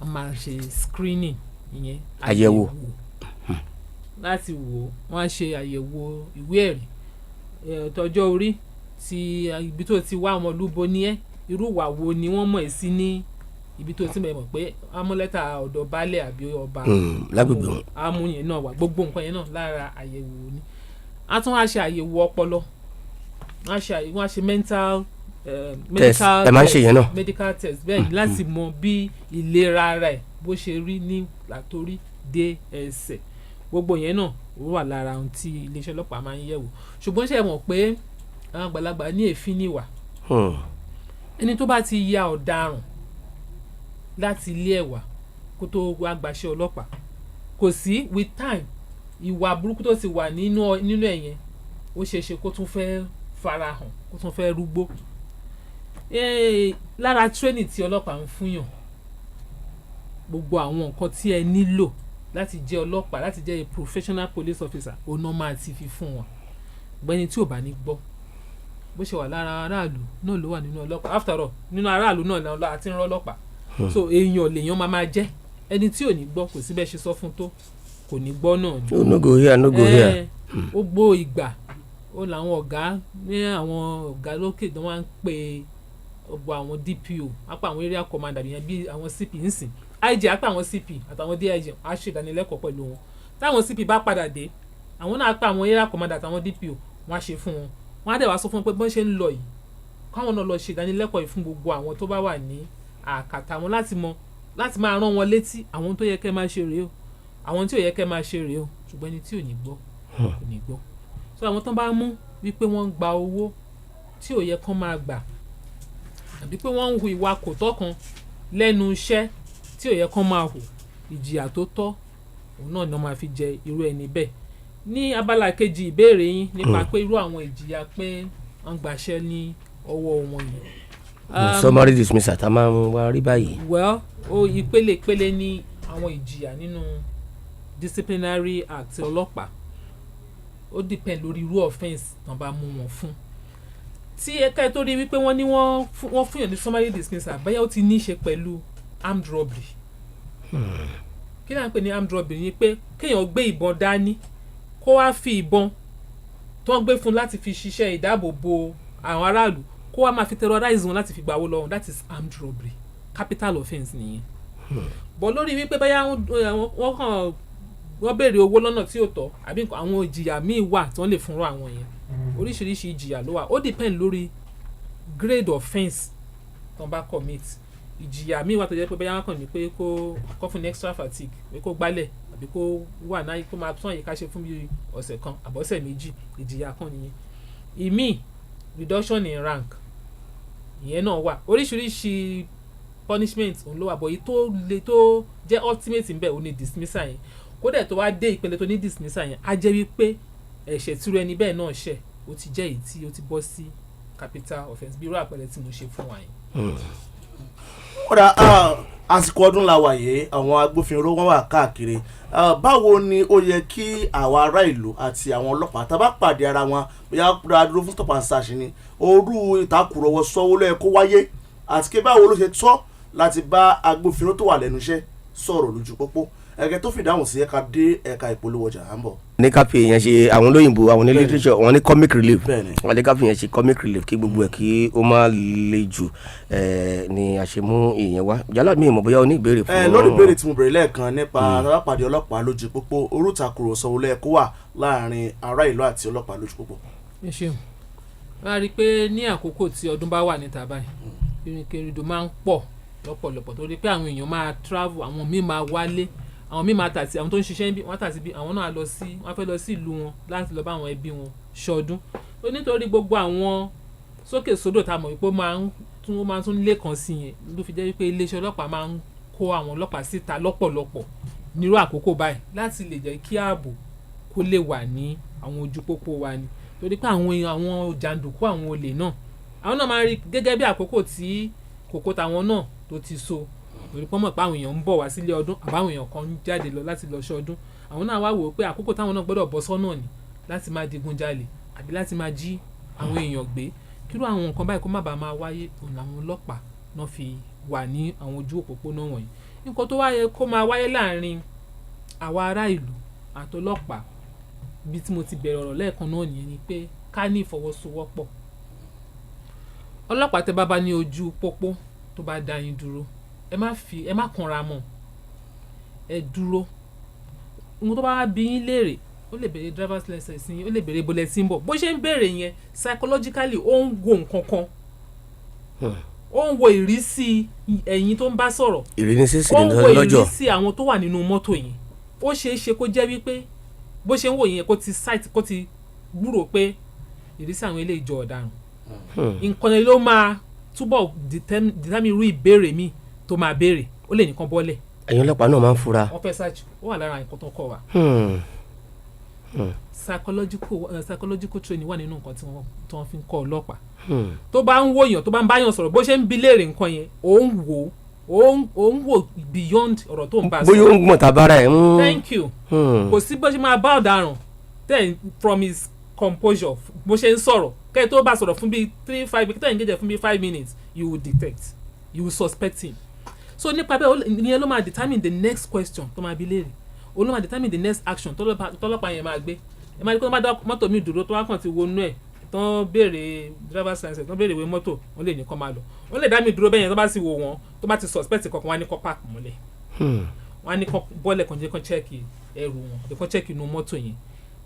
a máa ṣe screening, ìyẹn àyẹ̀wò láti wò wọ́n á ṣe àyẹ̀wò ìwé ẹ̀rí, tọjọ́ orí, ti ibi tó ti wá ọmọlúbo ní ẹ́, irú ìwà wo ni wọ́n mọ̀ ẹ́ sí ní ibi tó ti mọ̀ pé amúlẹ́tà ọ̀dọ̀ baálẹ̀ àbí ọba lágbègbè wọn, amúyẹn náà wà, gbogbo nǹkan yẹn náà lára àyẹ̀wò ni. A tún wá ṣe àyẹ̀wò ọpọlọ, wọ́n á ṣe medical test bẹ́ẹ̀ ni, láti mọ bí ìlera ara ẹ̀ bó ṣe rí ní látòrí dé ẹsẹ̀, gbogbo yẹn náà ó wà lára ohun tí iléeṣẹ́ ọlọ́pàá máa ń yẹ̀wò. Ṣùgbọ́n ṣe mọ̀ pé àwọn àgbàlagbà ní èéfín níwà, ẹni tó bá ti ya ọ̀daràn láti ilé ẹ̀wà kó tó wá gbaṣẹ́ ọlọ́pàá, kò sí with time ìwà burúkú tó ti wà nínú ẹ̀yẹn ó ṣeéṣe kó tún fẹ́ farahàn, kó tún fẹ́ rúgbó. Lára training tí ọlọ́pàá ń fúnyàn, gbogbo àwọn nǹkan tí ẹ nílò láti jẹ́ ọlọ́pàá, láti jẹ́ a professional police officer, òun náà máa ti fi fún wọn. Gbẹ́ni tí ò bá ní gbọ́, bó ṣe wà lára aráàlú náà ló wà nínú ọlọ́pàá, after all nínú aráàlú náà la ti ń rọ́ ọlọ́pàá. So èèyàn lèèyàn máa jẹ́, ẹni tí ò ní gbọ́ kò sí bẹ́ẹ̀ ṣe sọ fún tó, kò ní gbọ́ náà ni. no go here. Ó gbó ìgbà ó làwọn ọ̀gá ní àwọn ọ̀gá lókè tó máa ń pe ọgbọ àwọn DPO, apá àwọn area commander yẹn bí àwọn CP ń sìn, IG apá àwọn CP àtàwọn DIG á ṣe ìdánilẹ́kọ̀ọ́ pẹ̀lú wọn. Táwọn CP bá padà dé, àwọn náà apá àwọn area commander àtàwọn DPO wọ́n á ṣe fún wọn, wọ́n á dẹ̀ wá sọ fún wọn pé bọ́n ṣe ń lọ yìí káwọn náà lọ ṣe ìdánilẹ́kọ̀ọ́ yìí fún gbogbo àwọn tó bá wà ní àkàtà wọn, láti máa rán wọn létí àwọn tó yẹ kẹ́ máa ṣe rèé o, àwọn tí ò yẹ kẹ́ máa ṣe rèé o, ṣùgbọ́n ẹni tí ò ní gbọ́ kò ní gbọ́. So àwọn tó bá mú wípé wọ́n ń gba owó tí ò yẹ kán máa gbà, àbí pé wọ́n ń hu ìwà kò tọ́ kan lẹ́nu iṣẹ́ tí ò yẹ kán máa hù, ìjìyà tó tọ́ òun náà ni wọ́n máa fi jẹ irú ẹni bẹ́ẹ̀. Ní abala kejì ìbéèrè yín nípa pé irú àwọn ìjìyà pé wọ́n gbàṣẹ́ ní ọwọ́ wọn yẹn. Summary dismissal tá a máa ń wá rí báyìí. Well, ìpele ní àwọn ìjìyà nínú disciplinary act ọlọ́pàá, ó depend lórí irú offence tán bá mú wọn fún. Tí ẹ̀ka tó rí wípé wọ́n ní wọ́n fún yàn ní summary dismissal, báyà ó ti ní í ṣe pẹ̀lú armed robbery. Kí ni à ń pè ní armed robbery? Ni pé kéèyàn gbé ìbọn dání, kó wá fi ìbọn tó ń gbé fún láti fi ṣiṣẹ́ ìdáàbòbò àwọn aráàlú, kó wá máa fi terrorize wọn láti fi gbà owó lọ́wọ́, that is armed robbery, capital offence nìyẹn. Bọ̀ lórí wípé báyà wọ́n béèrè owó lọ́nà tí ò tọ́, àbí àwọn ìjìyà míì wà tí wọ́n lè fúnra àwọn yẹn, oríṣiríṣi ìjìyà ló wà, ó depend lórí grade offence tó ń bá commit. Ìjìyà míì wà tó jẹ́ pé báyà wọ́n kàn ní pé kó fún ní extra fatigue, pé kó gbálẹ̀ àbí kó wà náà kó máa tún àyíká ṣe fún bí ọ̀sẹ̀ kan àbọ̀sẹ̀ méjì, ìjìyà kan nìyẹn. Ìmíì reduction in rank, ìyẹn náà wà, oríṣiríṣi punishment òun ló wà, bọ̀ èyí tó le tó jẹ́ ultimate ń bẹ̀ òun ni dismissal yẹn. Kódà tó wá dé ìpele tó ní dismissal yẹn, á jẹ́ wípé ẹ̀ṣẹ̀ tí irú ẹni bẹ́ẹ̀ náà ṣẹ̀ ó ti jẹ́ èyí tí ó ti bọ́ sí capital offence, bí irú àpẹẹrẹ tí mo ṣe fún wa yẹn. Kódà àsìkò ọdún la wà yìí, àwọn agbófinró wọn wà káàkiri, báwo ni ó yẹ kí àwọn ará ìlú àti àwọn ọlọ́pàá tá bá pàdé ara wọn, bóyá dúró fún stop and search ni, orú ìtakùrọ̀wọ́sọ owó ló yẹ kó wáyé, àti pé báwo ló ṣe tọ́ láti bá agbófinró tó wà lẹ́nu iṣẹ́ sọ̀rọ̀ lójú pópó. Ẹ̀kẹ́ tó fìdáhùn sí ẹ̀ka dé ẹ̀ka ìpolówó ọjà à ń bọ̀. Ní ká fi èèyàn ṣe àwọn olóyìnbó, àwọn ní literature, wọ́n ní comic relief, wọ́n ní ká fi èèyàn ṣe comic relief kí gbogbo ẹ̀ kí ó má le jù, ni a ṣe mú èèyàn wá. Jálá mi mọ̀ bóyá o ní ìbéèrè fún lórí ìbéèrè tí mo béèrè lẹ́ẹ̀kan nípa alápàdé ọlọ́pàá lójú pópó, orútakùrọ̀sọ olóyè kó wà láàrin ará ìlú àti ọlọ́pàá lójú pópó. Ẹ ṣeun. Wọ́n á rí i pé ní àkókò tí ọdún bá wà níta báyìí, ìrìnkèrindò máa ń pọ̀ lọ́pọ̀lọpọ̀, torí pé àwọn èèyàn máa travel, àwọn míì máa wálé, àwọn míì máa tàsí, àwọn tó ń ṣiṣẹ́ bí wọ́n tàsí bí àwọn náà wọ́n fẹ́ lọ sí ìlú wọn láti lọ bá àwọn ẹbí wọn ṣọdún nítorí gbogbo àwọn sókè sódò tá a mọ̀ wípé ó máa ń tún lé kan sí yẹn ló fi jẹ́ wípé iléeṣẹ́ ọlọ́pàá máa ń kó àwọn ọlọ́pàá síta lọ́pọ̀lọpọ̀ nírú àkókò báyìí láti lè jẹ́ kí ààbò kó lè wà ní àwọn ojú pópó wa ni torí pé àwọn jàǹdùkú àwọn olè náà àwọn náà máa ń rí gẹ́gẹ́ bí àkókò tí kòkó tàwọn náà tó ti so torí pé wọ́n mọ̀ pé àwọn èèyàn ń bọ̀ wá sílé ọdún àbáwọn èèyàn kan ń jáde lọ láti lọ ṣọdún àwọn náà wá wò ó pé àkókò táwọn náà gbọ́dọ̀ bọ́ sọ́nà ni láti máa digunjalè àbí láti máa jí àwọn èèyàn gbé kírú àwọn nǹkan báyìí kó má bàa máa wáyé òun làwọn ọlọ́pàá náà fi wà ní àwọn ojú òpópónà wọ̀nyí nǹkan tó wáyé kó máa wáyé láàrin àwa ará ìlú àtọlọ́pàá bí tí mo ti bẹ̀rẹ̀ ọ̀rọ̀ lẹ́ẹ̀kan náà nìyẹn ni pé ká ní ìfọwọ́sowọ́pọ̀ ọlọ́pàá tẹ́ bá ní ojú pópó tó bá dá yín dúró ẹ má kanra mọ́ ẹ dúró ohun tó bá bí yín léèrè ó lè béèrè driver's license yín ó lè béèrè bọ́lẹ̀ tí ń bọ̀ bó ṣe ń béèrè yẹn psychologically ó ń wo nǹkan kan ó ń wo ìrísí ẹ̀yin tó ń bá sọ̀rọ̀ ó ń wo ìrísí àwọn tó wà nínú mọ́tò yẹn ó ṣeé ṣe kó jẹ́ wípé bó ṣe ń wò yẹn kó ti gbúrò pé ìrísí àwọn eléyìí jọ ọ̀daràn nǹkan yẹn ló máa túbọ̀ determine irú ìbéèrè mi tó máa béèrè ó lè nìkan bọ́lẹ̀. ẹ̀yin ọlọ́pàá náà máa ń fura. wọ́n fẹ́ ṣáàjì ó wà lára nǹkan tó ń kọ́ wa. psychological training wà nínú nǹkan tí wọ́n fi ń kọ́ ọlọ́pàá. tó bá ń wòyàn tó bá ń báyàn sọ̀rọ̀ bó ṣe ń bi léèrè nǹkan yẹn ó ń wò beyond ọ̀rọ̀ tó ń bá sọ. bóyá ó ń gbọ̀n tàbára ẹ̀. thank you. kò sí bó ṣe máa bá ọ̀daràn then from his composure bó ṣe ń sọ̀rọ̀ kẹ́ tó bá sọ̀rọ̀ fún bíi 3-5 kí tẹ́ engage fún bíi 5 minutes you will detect you will suspect him so nípa bẹ́ẹ̀ ìyẹn ló máa determine the next question tó máa bi léèrè ó ló máa determine the next action tọ́lọ́pàá yẹn máa gbé ẹ máa rí pé wọ́n bá dá mọ́tò mi dúró tó wá kàn ti wọnú ẹ̀ tán béèrè driver's license tán béèrè ìwé mọ́tò wọ́n lè ní kán máa lọ wọ́n lè dá mi dúró bẹ́ẹ̀ yẹn tó bá sì wò wọ́n tó bá ti suspect kankan wọ́n á ní kán park mọ́lẹ̀ wọ́n á ní kán bọ́ọ̀lẹ̀ kan jẹ́ kán check ẹrù wọn àbí kán check inú mọ́tò yẹn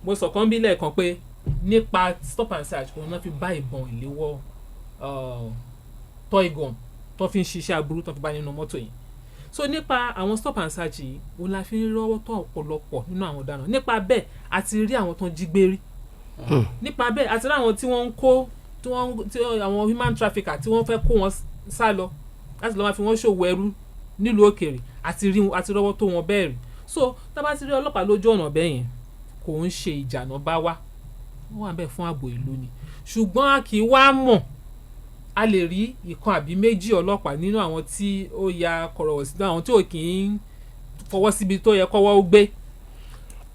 mo sọ kán bí lẹ́ẹ̀kan pé nípa stop and search òun náà fi bá ìbọn ìléwọ́ toy gun tó fi ń ṣiṣẹ́ aburú tó fi bá nínú mọ́tò yẹn so nípa àwọn stop and search yìí òun la fi ń rọ́wọ́ tó ọ̀pọ̀lọpọ̀ nínú àwọn ọ̀daràn nípa bẹ́ẹ̀ àti rí àwọn tó ń jí gbé rí nípa bẹ́ẹ̀ àti rí àwọn tí wọ́n ń kó tí àwọn human trafficker tí wọ́n fẹ́ kó wọn sá lọ láti lọ́ọ́ máa fi wọ́n ṣòwò ẹrú nílùú òkèèrè àti rọ́wọ́ tó wọn bẹ́ẹ̀ rí so tá a bá ti rí ọlọ́pàá lójú ọ̀nà bẹ́ẹ̀ yẹn kò ń ṣe ìjànà bá wá wọ́n wà bẹ́ẹ̀ fún ààbò ìlú ni ṣùgbọ́n a kì í wá mọ̀ a lè rí ìkan àbí méjì ọlọ́pàá nínú àwọn tí ó ya kọ̀rọ̀wọ̀ sí àwọn tí ò kì í fọwọ́ síbi tó yẹ kọ́wọ́ ó gbé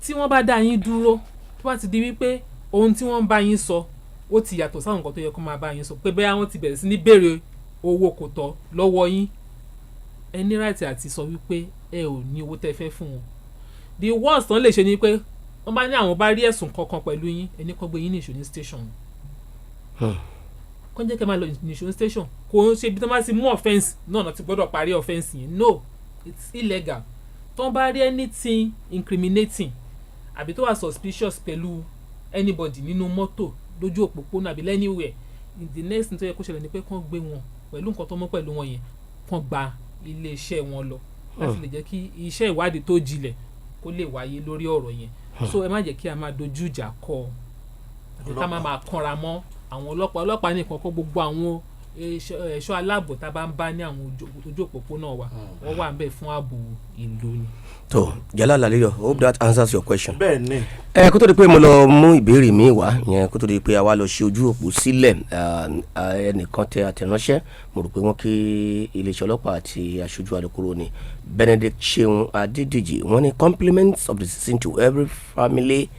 tí wọ́n bá dá yín dúró tó bá ti di wípé ohun tí wọ́n bá yín sọ ó ti yàtọ̀ sáwọn nǹkan tó yẹ kó máa bá yín sọ pé bẹ́ẹ̀ wọ́n ti bẹ̀rẹ̀ sí ní béèrè owó kò tọ́ lọ́wọ́ yín ẹ ní right àti sọ wípé ẹ ò ní owó tẹ́ fẹ́ fún wọn the worst tán lè ṣe ni pé wọ́n bá ní àwọn bá rí ẹ̀sùn kankan pẹ̀lú yín ẹni kọ́ gbé yín ní ìṣòní station kọ́ jẹ́ kẹ́ máa lọ ní ìṣòní station kò ń ṣe ibi tó bá ti mú offence náà ti gbọ́dọ̀ parí offence yẹn no it's illegal tó ń bá rí anything incriminating àbí tó wà suspicious pẹ̀lú anybody nínú mọ́tò lójú òpópónà àbí anywhere the next thing tó yẹ kó ṣẹlẹ̀ ni pé kán gbé wọn pẹ̀lú nǹkan tó mọ́ pẹ̀lú wọn yẹn kán gba ilé iṣẹ́ wọn lọ láti lè jẹ́ kí iṣẹ́ ìwádìí tó jinlẹ̀ kó lè wáyé lórí ọ̀rọ̀ yẹn so ẹ má jẹ́ kí a máa dojú ìjà kọ àti ká máa kanra mọ́ àwọn ọlọ́pàá nìkan kó gbogbo àwọn ẹ̀ṣọ́ aláàbò tá a bá ń bá ní àwọn ojú òpópónà wa wọ́n wà ń bẹ̀ fún ààbò ìlú ni. tó Jalal Aliyu, hope that answers your question. bẹ́ẹ̀ni. kó tó di pé mo lọ mú ìbéèrè mi wá yẹn kó tó di pé a wá lọ ṣe ojú òpó sílẹ̀ ẹnìkan tẹ àtẹ̀ránṣẹ́ mo rò pé wọ́n kí iléeṣẹ́ ọlọ́pàá àti aṣojú alukoro ni Benedict Seun Adediji wọ́n ní compliments of the season to every family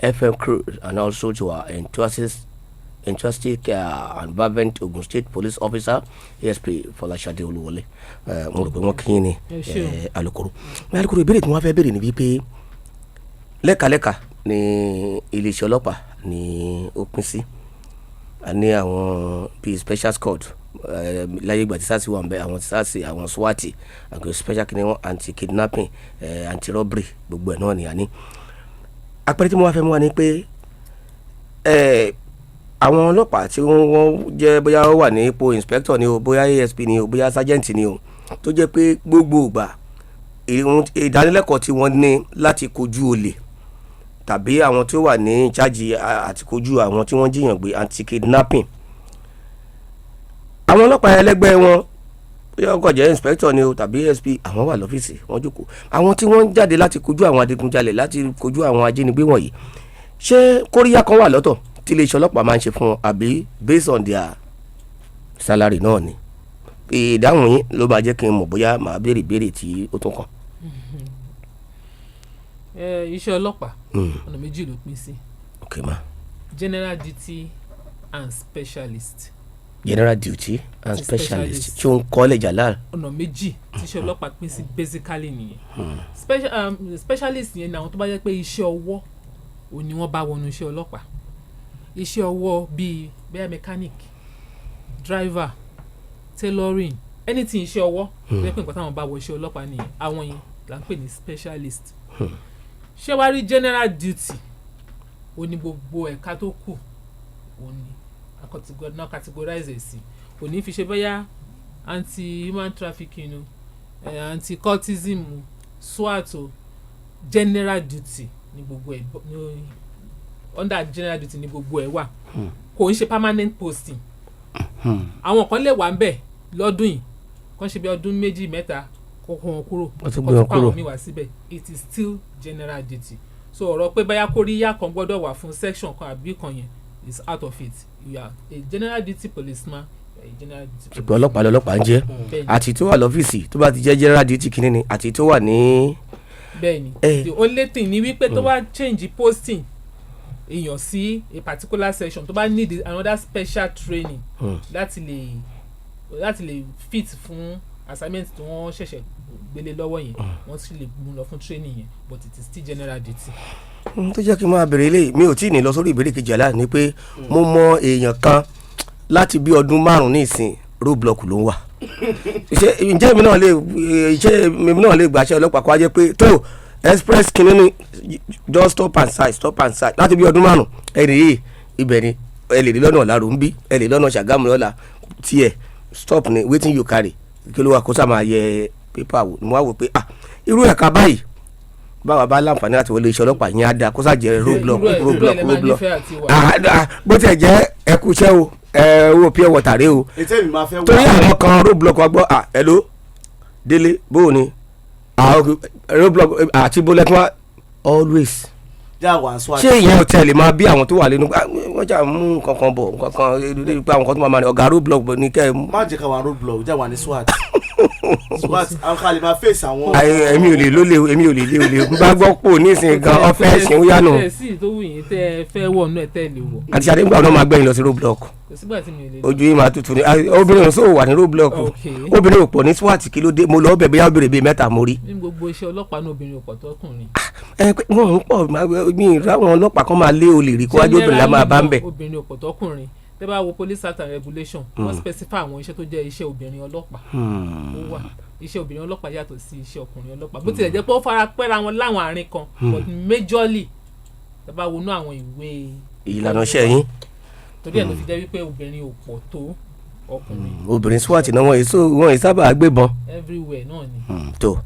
FM crew and also to our enthusiastic and fervent Ogun State Police Officer ASP Fọláṣadé Olúwọlé mo rò pé wọ́n kí ni alukoro ìbéèrè tí wọ́n fẹ́ béèrè ni wípé lẹ́kàlẹ́kà ní iléeṣẹ́ ọlọ́pàá ni ó pín sí a ní àwọn bíi special squad láyé ìgbà tí SARS wà ń bẹ àwọn SARS àwọn SWAT àwọn special kìnìún anti kidnapping anti robbery gbogbo ẹ̀ náà ni a ní àpẹẹrẹ tí mo wá fẹ́ mú wa ni pé àwọn ọlọ́pàá tí wọ́n jẹ́ bóyá ó wà ní ipò inspector ni o bóyá ASP ni o bóyá sergeant ni o tó jẹ́ pé gbogbo ìgbà ìdánilẹ́kọ̀ọ́ tí wọ́n ní láti kojú olè tàbí àwọn tí ó wà ní ìjájì àti kojú àwọn tí wọ́n jiyàn gbé anti-kidnapping. àwọn ọlọ́pàá ẹlẹ́gbẹ́ wọn bóyá ọkọ̀ jẹ́ inspector ni o tàbí SP àwọn wà lọ́fíìsì wọ́n jókòó. àwọn tí wọ́n ń jáde láti kojú àwọn adigunjalè láti kojú àwọn ajínigbé wọ̀nyí ṣé kóríyá kan wà lọ́tọ̀ tí iléeṣẹ́ ọlọ́pàá máa ń ṣe fún wọn àbí based on their salary náà ni? ìdáhùn yín ló máa jẹ́ kí n mọ̀ bóyá màá béèrè ìbéèrè tí ó tún kàn. iṣẹ́ ọlọ́pàá ọ̀nà méjì ló pín sí. ok ma. general duty and specialist. general duty and specialist tí ó ń kọ́lẹ̀ jàlá. ọ̀nà méjì tí iṣẹ́ ọlọ́pàá pín sí basically nìyẹn. Specialist yẹn ni àwọn tó bá jẹ́ pé iṣẹ́ ọwọ́ ò ní wọ́n bá wọnú iṣẹ́ ọlọ́pàá. iṣẹ́ ọwọ́ bíi bẹ́ẹ̀ mechanic driver tailoring anything iṣẹ́ ọwọ́ bẹ́ẹ̀ pé nǹkan táwọn bá wọ iṣẹ́ ọlọ́pàá nìyẹn àwọn yẹn là ń pè ní specialist. ṣé wàá rí general duty ó ní gbogbo ẹ̀ka tó kù ó ní náà categorize sí kò ní fi ṣe bóyá anti-human trafficking anti-cultism SWAT general duty ní gbogbo ẹ̀ under general duty ní gbogbo ẹ̀ wà kò ń ṣe permanent posting. àwọn kan lè wà ń bẹ̀ lọ́dún yìí kàn ṣe bí ọdún méjì mẹ́ta kọ́kọ́ wọn kúrò kọ́kọ́ àwọn míì wá síbẹ̀ it is still general duty. so ọ̀rọ̀ pé báyà kóríyá kan gbọ́dọ̀ wà fún section kan àbí kan yẹn is out of it. You are a general duty policeman. ṣùgbọ́n ọlọ́pàá lọ́lọ́pàá ń jẹ́ àti tó wà lọ́fíìsì tó bá ti jẹ́ general duty kìíní ni àti tó wà ní. bẹ́ẹ̀ni the only thing ni wípé tó bá change posting èèyàn sí a particular section tó bá need another special training láti lè fit fún assignment tí wọ́n ṣẹ̀ṣẹ̀ gbélé lọ́wọ́ yẹn wọ́n sì lè mú lọ fún training yẹn but it is still general duty. tó jẹ́ kí n máa bèrè eléyìí mi ò tí ì ní lọ sórí ìbéèrè kejì àlá ni pé mo mọ èèyàn kan láti bí ọdún 5 ní ìsìn roadblock ló ń wà. ǹjẹ́ èmi náà lè gbàṣẹ ọlọ́pàá kó wá jẹ́ pé tó express kìíní ni just stop and side láti bí ọdún 5 ẹ̀rì yìí ibẹ̀ ni ẹ lè rí lọ́nà ọ̀làrò ń bí ẹ lè lọ́nà Ṣàgámù lọ́la tiẹ̀ stop ni wetin you carry kí ló wà kó sá máa yẹ pépà wò ni mo wá wò pé irú ẹ̀ka báyìí báwa bá láǹfààní láti wọlé iṣẹ́ ọlọ́pàá yẹn á dáa kó sá jẹ́ roadblock bó tiẹ̀ jẹ́ ẹkúṣẹ́ o owó pure water rẹ o torí àwọn kan roadblock wa gbọ́ hello délé bóò ni roadblock àti bólẹ́tún wa always ṣé ìyẹn ò tẹ̀lé máa bí àwọn tó wà lẹ́nu wọ́n jà mú nǹkan bọ̀ nǹkan pé àwọn kan tó máa ní ọ̀gá roadblock ní kẹ́ ẹ̀. má jẹ́ ká wà roadblock jà wà ní SWAT àwọn kan lè máa face àwọn. èmi ò lè olè n bá gbọ́ pò nísìnyí gan ọ̀fẹ́ ẹ̀sìn ó yánu. sí tó wù yín tẹ́ ẹ fẹ́ wọ̀ nú ẹ̀ tẹ́ ẹ lè wọ̀. àti àdéhùn àwọn náà máa gbẹ̀yìn lọ sí roadblock. ojú yìí máa tutù ní obìnrin sọ wà ní roadblock obìnrin ò pọ̀ ní SWAT kí ló dé mo lọ bẹ̀ bóyá obìnrin bíi 3 mo rí. ní gbogbo iṣẹ́ ọlọ́pàá ní obìnrin ò pọ̀ tọkùnrin. wọ́n ń pọ̀ mi ìráwọn ọlọ́pàá kan máa lé olè rí kó wájú obìnrin la máa bá ń bẹ̀. obìnrin ò pọ̀ tọkùnrin tẹ́ bá wo police act and regulation wọ́n specify àwọn iṣẹ́ tó jẹ́ iṣẹ́ obìnrin ọlọ́pàá ó wà iṣẹ́ obìnrin ọlọ́pàá yàtọ̀ sí iṣẹ́ ọkùnrin ọlọ́pàá bó tilẹ̀ jẹ́ pé ó fara pẹ́ra wọn láwọn àárín kan but majorly tẹ́ bá wọnú àwọn ìwé ìlànà iṣẹ́ yín torí ẹ̀ ló fi jẹ́ wípé obìnrin ò pọ̀ tó ọkùnrin. obìnrin SWAT náà wọ́n yìí sábà gbébọn. everywhere náà ni. tó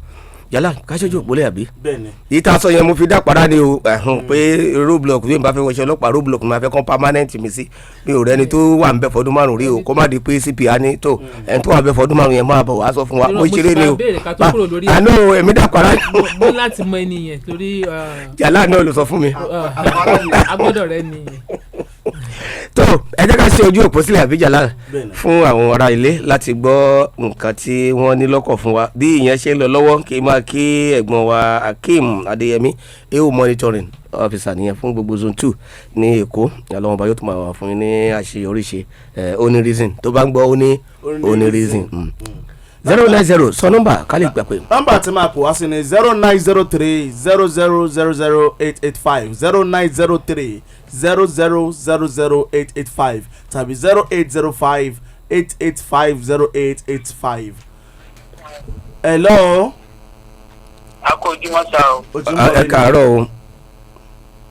yálà káṣojú òpólẹ̀ àbí. bẹ́ẹ̀ni. yìí tá a sọ yẹn mo fi dá padà ní o pé roadblock yóò bá fẹ́ wọṣẹ́ ọlọ́pàá roadblock máa fẹ́ kọ́ permanent mi sí mi ò rẹ́ni tó wà ń bẹ fọdún 5 rí o kó má di pé CP á ní tó ẹni tó wà ń bẹ fọdún 5 yẹn máa bọ̀ wá sọ fún wa mo ṣeré ni o. àná èmi dá padà. mo láti mọ ẹni yẹn torí. yàrá náà ló sọ fún mi. agbọ́dọ̀ rẹ ni. tó ẹ jẹ́ ká ṣe ojú òpó sílẹ̀ àbíjàlá fún àwọn ará ilé láti gbọ́ nǹkan tí wọ́n ní lọ́kọ̀ fún wa bí ìyẹn ṣe ń lọ lọ́wọ́ kí n máa kí ẹ̀gbọ́n wa Akeem Adéyẹmí EU monitoring officer nìyẹn fún gbogbo zone 2 ní Èkó ìyàlọ́wọ́n ọba yóò tún máa wà fún yín ní àṣeyọrí ṣe only reason tó bá ń gbọ́ only reason. 090 sọ nọ́mbà kálí ìgbà pé. nọ́mbà tí máa kó wá sí ni 0903 0000885 0903 0000885 tàbí 0805 8850885. hello. a kó ojúmọ́ sá o. ẹ káàárọ̀ o.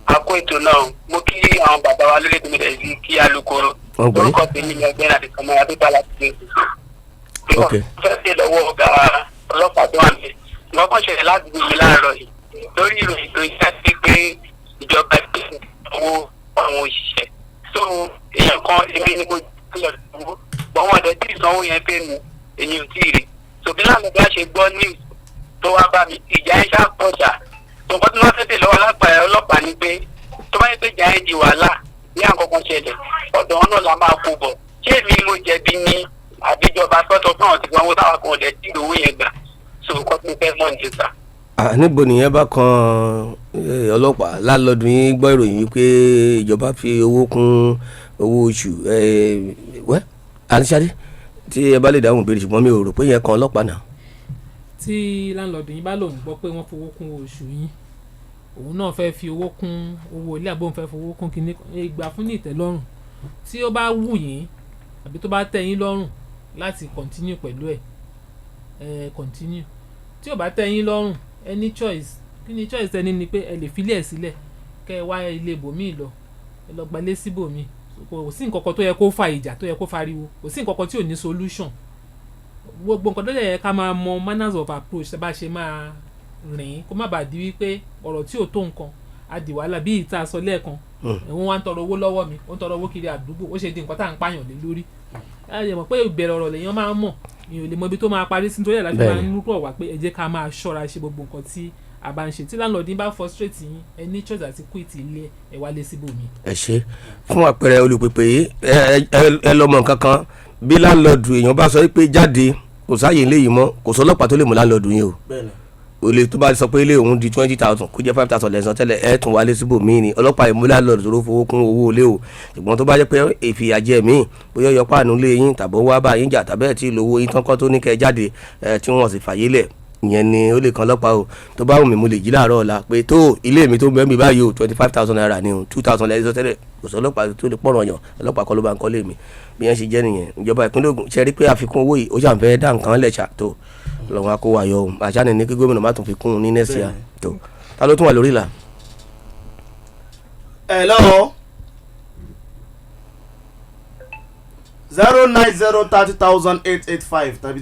a kó ètò náà mo kí àwọn bàbá wa lórí ètò ìrẹsì sí kí alukoro. orúkọ tèmi ni ẹgbẹ́ náà ti kàn máa tó bá láti dé. ok. fẹ́ẹ́ ṣe lọ́wọ́ ọ̀gá ọlọ́pàá tó wà ní. wọ́n kàn ṣẹlẹ̀ láti gbé mi láàárọ̀ yìí lórí ìròyìn tó yá sí pé ìjọba sanwó yẹn pé mi èmi ò tí ì rí tòbí láàmú bá ṣe gbọ́ news tó wá bá mi ìjà ẹ̀ ṣáà pọ̀ ṣá tòkọ́ tí wọ́n fẹ́ tè lọ́wọ́ lápàá ọlọ́pàá ni pé tó bá yẹ pé ìjà ẹ̀ di wàhálà ní àkọ́kọ́ ṣẹlẹ̀ ọ̀dọ̀ wọn náà la máa kó bọ̀ ṣé èmi mo jẹ̀bi ní àbíjọba sọ́tọ̀ fún àwọn tí wọ́n wọ́n táwọn kan ọ̀dẹ̀ tí owó yẹn gbà so kọ́ tí mo fẹ́ mọ̀ ní sà. níbo nìyẹn bá kan ọlọ́pàá lálọ́dún yín gbọ́ ìròyìn wípé ìjọba fi owó kún owó oṣù wẹ́ àníṣadé tí ẹ bá lè dáhùn ìbéèrè ṣùgbọ́n mi ò rò pé yẹn kan ọlọ́pàá náà. tí láńlọ́ọ̀dù yín bá lòun gbọ́ pé wọ́n fowó kún oṣù yín òun náà fẹ́ fi owó kún owó ilé àbóhùn fẹ́ fowó kún kíní ìgbà fún ní ìtẹ́lọ́rùn tí ó bá wù yín àbí tó bá tẹ́ yín lọ́rùn láti continue pẹ̀lú ẹ̀ continue tí ò bá tẹ́ yín lọ́rùn any choice kí ni choice ẹni ni pé ẹ lè filẹ̀ sílẹ̀ kẹ́ ẹ wá ilé ibòmíì lọ ẹ lọ gbalé síbòmíì kò sí nǹkan kan tó yẹ kó fa ìjà tó yẹ kó fariwo kò sí nǹkan kan tí ò ní solution gbogbo nǹkan tó yẹ ká máa mọ manners of approach bá ṣe máa rìn kó má bàa di wípé ọ̀rọ̀ tí ò tó nǹkan á di wàhálà bí ìta sọ lẹ́ẹ̀kan òun wá ń tọrọ owó lọ́wọ́ mi ó ń tọrọ owó kiri àdúgbò ó ṣe di nǹkan tá à ń pààyàn lé lórí ẹ yẹ mọ̀ pé ìbẹ̀rẹ̀ ọ̀rọ̀ lèèyàn máa ń mọ̀ mi ò lè mọ ibi tó máa parí sí nítorí ẹ̀ láti máa ń rúkọ̀ wá pé ẹ jẹ́ ká máa ṣọ́ra ṣe gbogbo nǹkan tí a bá ń ṣe tí láńlọ́ọ̀dù bá frustrate yín ẹ ní choice àti quit ilé ẹ wálé síbòmí. ẹ ṣe fún àpẹẹrẹ olùpèpè yìí ẹ lọmọ nǹkan kan bí láńlọ́ọ̀dù èèyàn bá sọ pé jáde kò sáàyè ilé yìí mọ́ kò sọ ọlọ́pàá tó lè mú láńlọ́ọ̀dù yín o olè tó bá sọ pé ilé òun di 20,000 kó jẹ́ 5,000 lẹ́sàn tẹ́lẹ̀ ẹ̀ tún wálé síbòmí ni ọlọ́pàá ìmú láńlọ́ọ̀dù tó fowó kún owó ilé o ṣùgbọ́n tó bá jẹ́ pé ìfìyàjẹ míì bóyá yọpá àánú lé yín tàbí wá bá yín jà tàbí ẹ̀ tí lówó yín tán kọ́ tó ní kẹ́ jáde tí wọ́n sì fàyè lẹ̀ ìyẹn ni ó lè kan ọlọ́pàá o tó bá wù mí mo lè jí láàárọ̀ ọ̀la pé tó ilé mi tó bẹ́ẹ̀ mi báyìí o 25,000 naira ni o 2,000 lẹ́sọ̀ tẹ́lẹ̀ kò sọ ọlọ́pàá tó lè pọ̀rọ̀ yàn ọlọ́pàá kọ́ ló bá ń kọ́ lé mi bí yẹn ṣe jẹ́ nìyẹn ìjọba ìpínlẹ̀ Ògùn ṣe rí pé àfikún owó yìí ó ṣàǹfẹ́ dá nǹkan lẹ̀ ṣàtò lọ́wọ́ akó wa yọ àṣà ni kí gómìnà má tún fi kún un ní nẹ́ẹ̀sì à tó ta ló tún wà lórí ìlà. hello 090300885 tàbí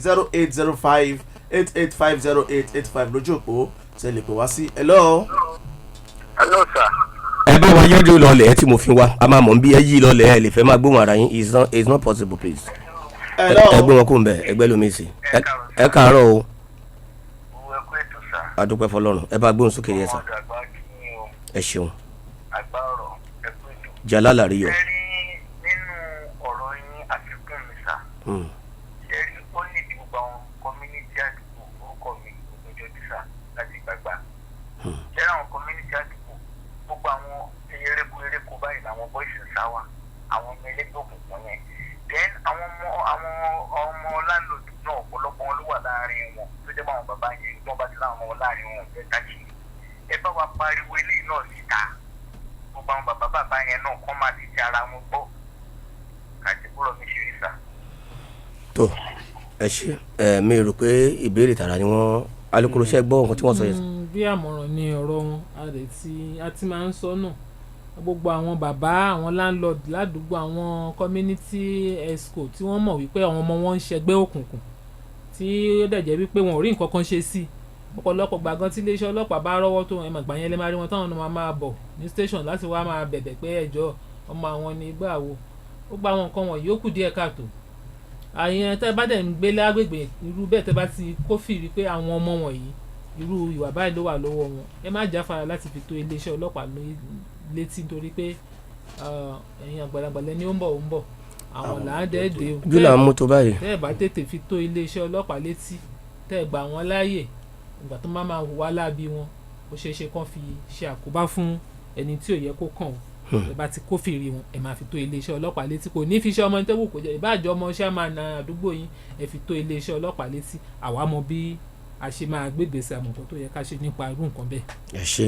0805885085 lójú òpó ṣe lè pè wá sí. hello. hello sir. ẹ bá wa yọjú lọlẹ̀ ẹ tí mo fi wá a máa mọ̀ bí ẹ yí lọlẹ̀ ẹ lè fẹ́ máa gbóhùn ara yín it's not possible please. ẹ gbé wọn kó ń bẹ ẹgbẹ́ lómi sí ẹ káàárọ̀ o. adúpẹ́ fọlọ́run ẹ bá gbóhùn sókè yẹn sà. ẹ ṣeun. jalala rí yọ. nínú ọ̀rọ̀ yín àfikún mi sà. ṣe rí ó ní ìdí gbogbo àwọn community àdúgbò orúkọ mi òjò ti sà láti gbàgbà. ṣe rí àwọn community àdúgbò gbogbo àwọn eréko báyìí làwọn boys ń sá wa àwọn ọmọ ẹlẹ́gbẹ́ òkùnkùn yẹn. then àwọn ọmọ landlord náà ọ̀pọ̀lọpọ̀ wọn ló wà láàrin wọn tó jẹ́ báwọn bàbá yẹn tí wọ́n bá ti láwọn ọmọ láàrin wọn bẹ́ẹ̀ káàkiri. ẹ bá wa pariwo eléyìí náà síta gbogbo àwọn bàbá yẹn náà kọ́ máa ti ti ara wọn gbọ́ kàtí kúrò mi ṣe rí sà. tó ẹ ṣe mi rò pé ìbéèrè tààrà ni wọ́n alukoro ṣe gbọ́ nǹkan tí wọ́n sọ yẹn. bí àmọ̀ràn ni ọ̀rọ̀ wọn a ti máa ń sọ náà gbogbo àwọn bàbá àwọn landlord ládùúgbò àwọn community esco tí wọ́n mọ̀ wípé àwọn ọmọ wọn ń ṣẹgbẹ́ òkùnkùn tí ó dẹ̀ jẹ́ wípé wọn ò rí nǹkan kan ṣe sí ọ̀pọ̀lọpọ̀ gbàgán tí iléeṣẹ́ ọlọ́pàá bá rọ́wọ́ tó ẹ̀mọ̀ ìgbà yẹn lè máa rí wọn táwọn ọmọ máa bọ̀ ní station láti wá máa bẹ̀bẹ̀ pé ẹjọ́ ọmọ àwọn ní igbá wo ó gba àwọn nǹkan wọ̀nyí ó kù díẹ̀ káàtó àyẹn tẹ́ bá dẹ̀ ń gbé lágbègbè irú bẹ́ẹ̀ tẹ́ bá ti kófìrí pé àwọn ọmọ wọ̀nyí irú ìwà báyìí ló wà lọ́wọ́ wọn ẹ má jáfara láti fi tó iléeṣẹ́ ọlọ́pàá létí nítorí pé ẹ̀yin àgbàlagbà lẹ́ni ó ń bọ̀ àwọn làádẹ́ẹ̀dẹ́ ojú là ń mú tó báyìí. tẹ́ ẹ̀ bá tètè fi tó iléeṣẹ́ ọlọ́pàá létí tẹ́ ẹ̀ gbà wọ́n láàyè ìgbà tó máa hùwà láabi wọn ó ṣeé ṣe kán fi ṣe àkóbá fún ẹni tí ò yẹ kó kàn ó ẹ bá ti kófìrí wọn ẹ máa fi tó iléeṣẹ́ ọlọ́pàá létí kò ní fi ṣe ọmọ tẹ́wò kò jẹ́ ìbáàjọ́ ọmọ ṣá máa na àdúgbò yín ẹ fi tó iléeṣẹ́ ọlọ́pàá létí àwa mọ bí a ṣe máa gbégbèsè àmọ̀tọ́ tó yẹ ká ṣe nípa irú nǹkan bẹ́ẹ̀. ẹ ṣe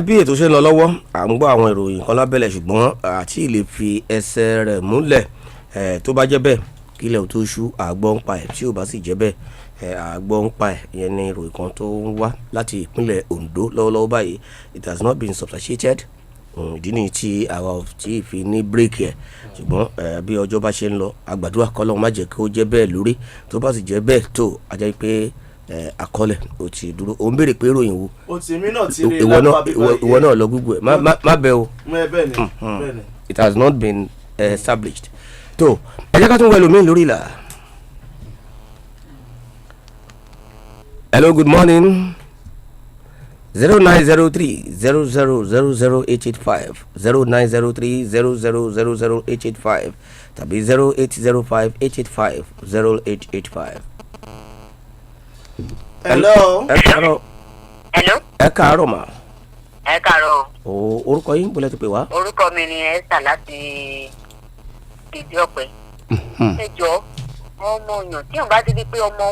bí ètò ṣe ń lọ lọ́wọ́ à ń gbọ́ àwọn ìròyìn kan lábẹ́lẹ̀ ṣùgbọ́n àti lè fi ẹsẹ̀ rẹ̀ múlẹ̀ tó bá jẹ́ bẹ́ẹ̀ kílẹ̀ ò tó ṣú àgbọ̀ ń pa ẹ̀ tí ò bá sì jẹ́ bẹ́ẹ̀ àgbọ̀ ń pa ẹ̀ ìyẹn ní ìròyìn kan tó ń wá láti ìpínlẹ̀ Ondo lọ́wọ́lọ́wọ́ báyìí it has not been substantiated ìdí nìyí tí àwa tí fi ní bírèkì ẹ̀ ṣùgbọ́n bí ọjọ́ bá ṣe ń lọ àgbàdua kọ́lọ́hún má jẹ́ kí ó jẹ́ bẹ́ẹ̀ lórí tó bá sì jẹ́ bẹ́ẹ̀ tó ajá pé àkọọ́lẹ̀ o ti dúró o ń béèrè pé ìròyìn wo o ti mí náà ti rí lápá bíbá yìí ìwọ náà lọ gbogbo ẹ má bẹ o bẹ́ẹ̀ni it has not been established tó ẹ jẹ́ ká tún wẹ̀ lómi lórí ìlà. Hello, good morning. 0903-0000885 0903-0000885 tàbí 0805-885-0885. hello. ẹ káàárọ̀. Hello. ẹ káàárọ̀ mà. Ẹ káàárọ̀. Orúkọ yín bọ́lẹ̀ tó pè wá. Orúkọ mi ni Esther láti ìdí ọ̀pẹ. Ẹ jọ̀ọ́ ọmọ yàn tí yàn bá ti di pé ọmọ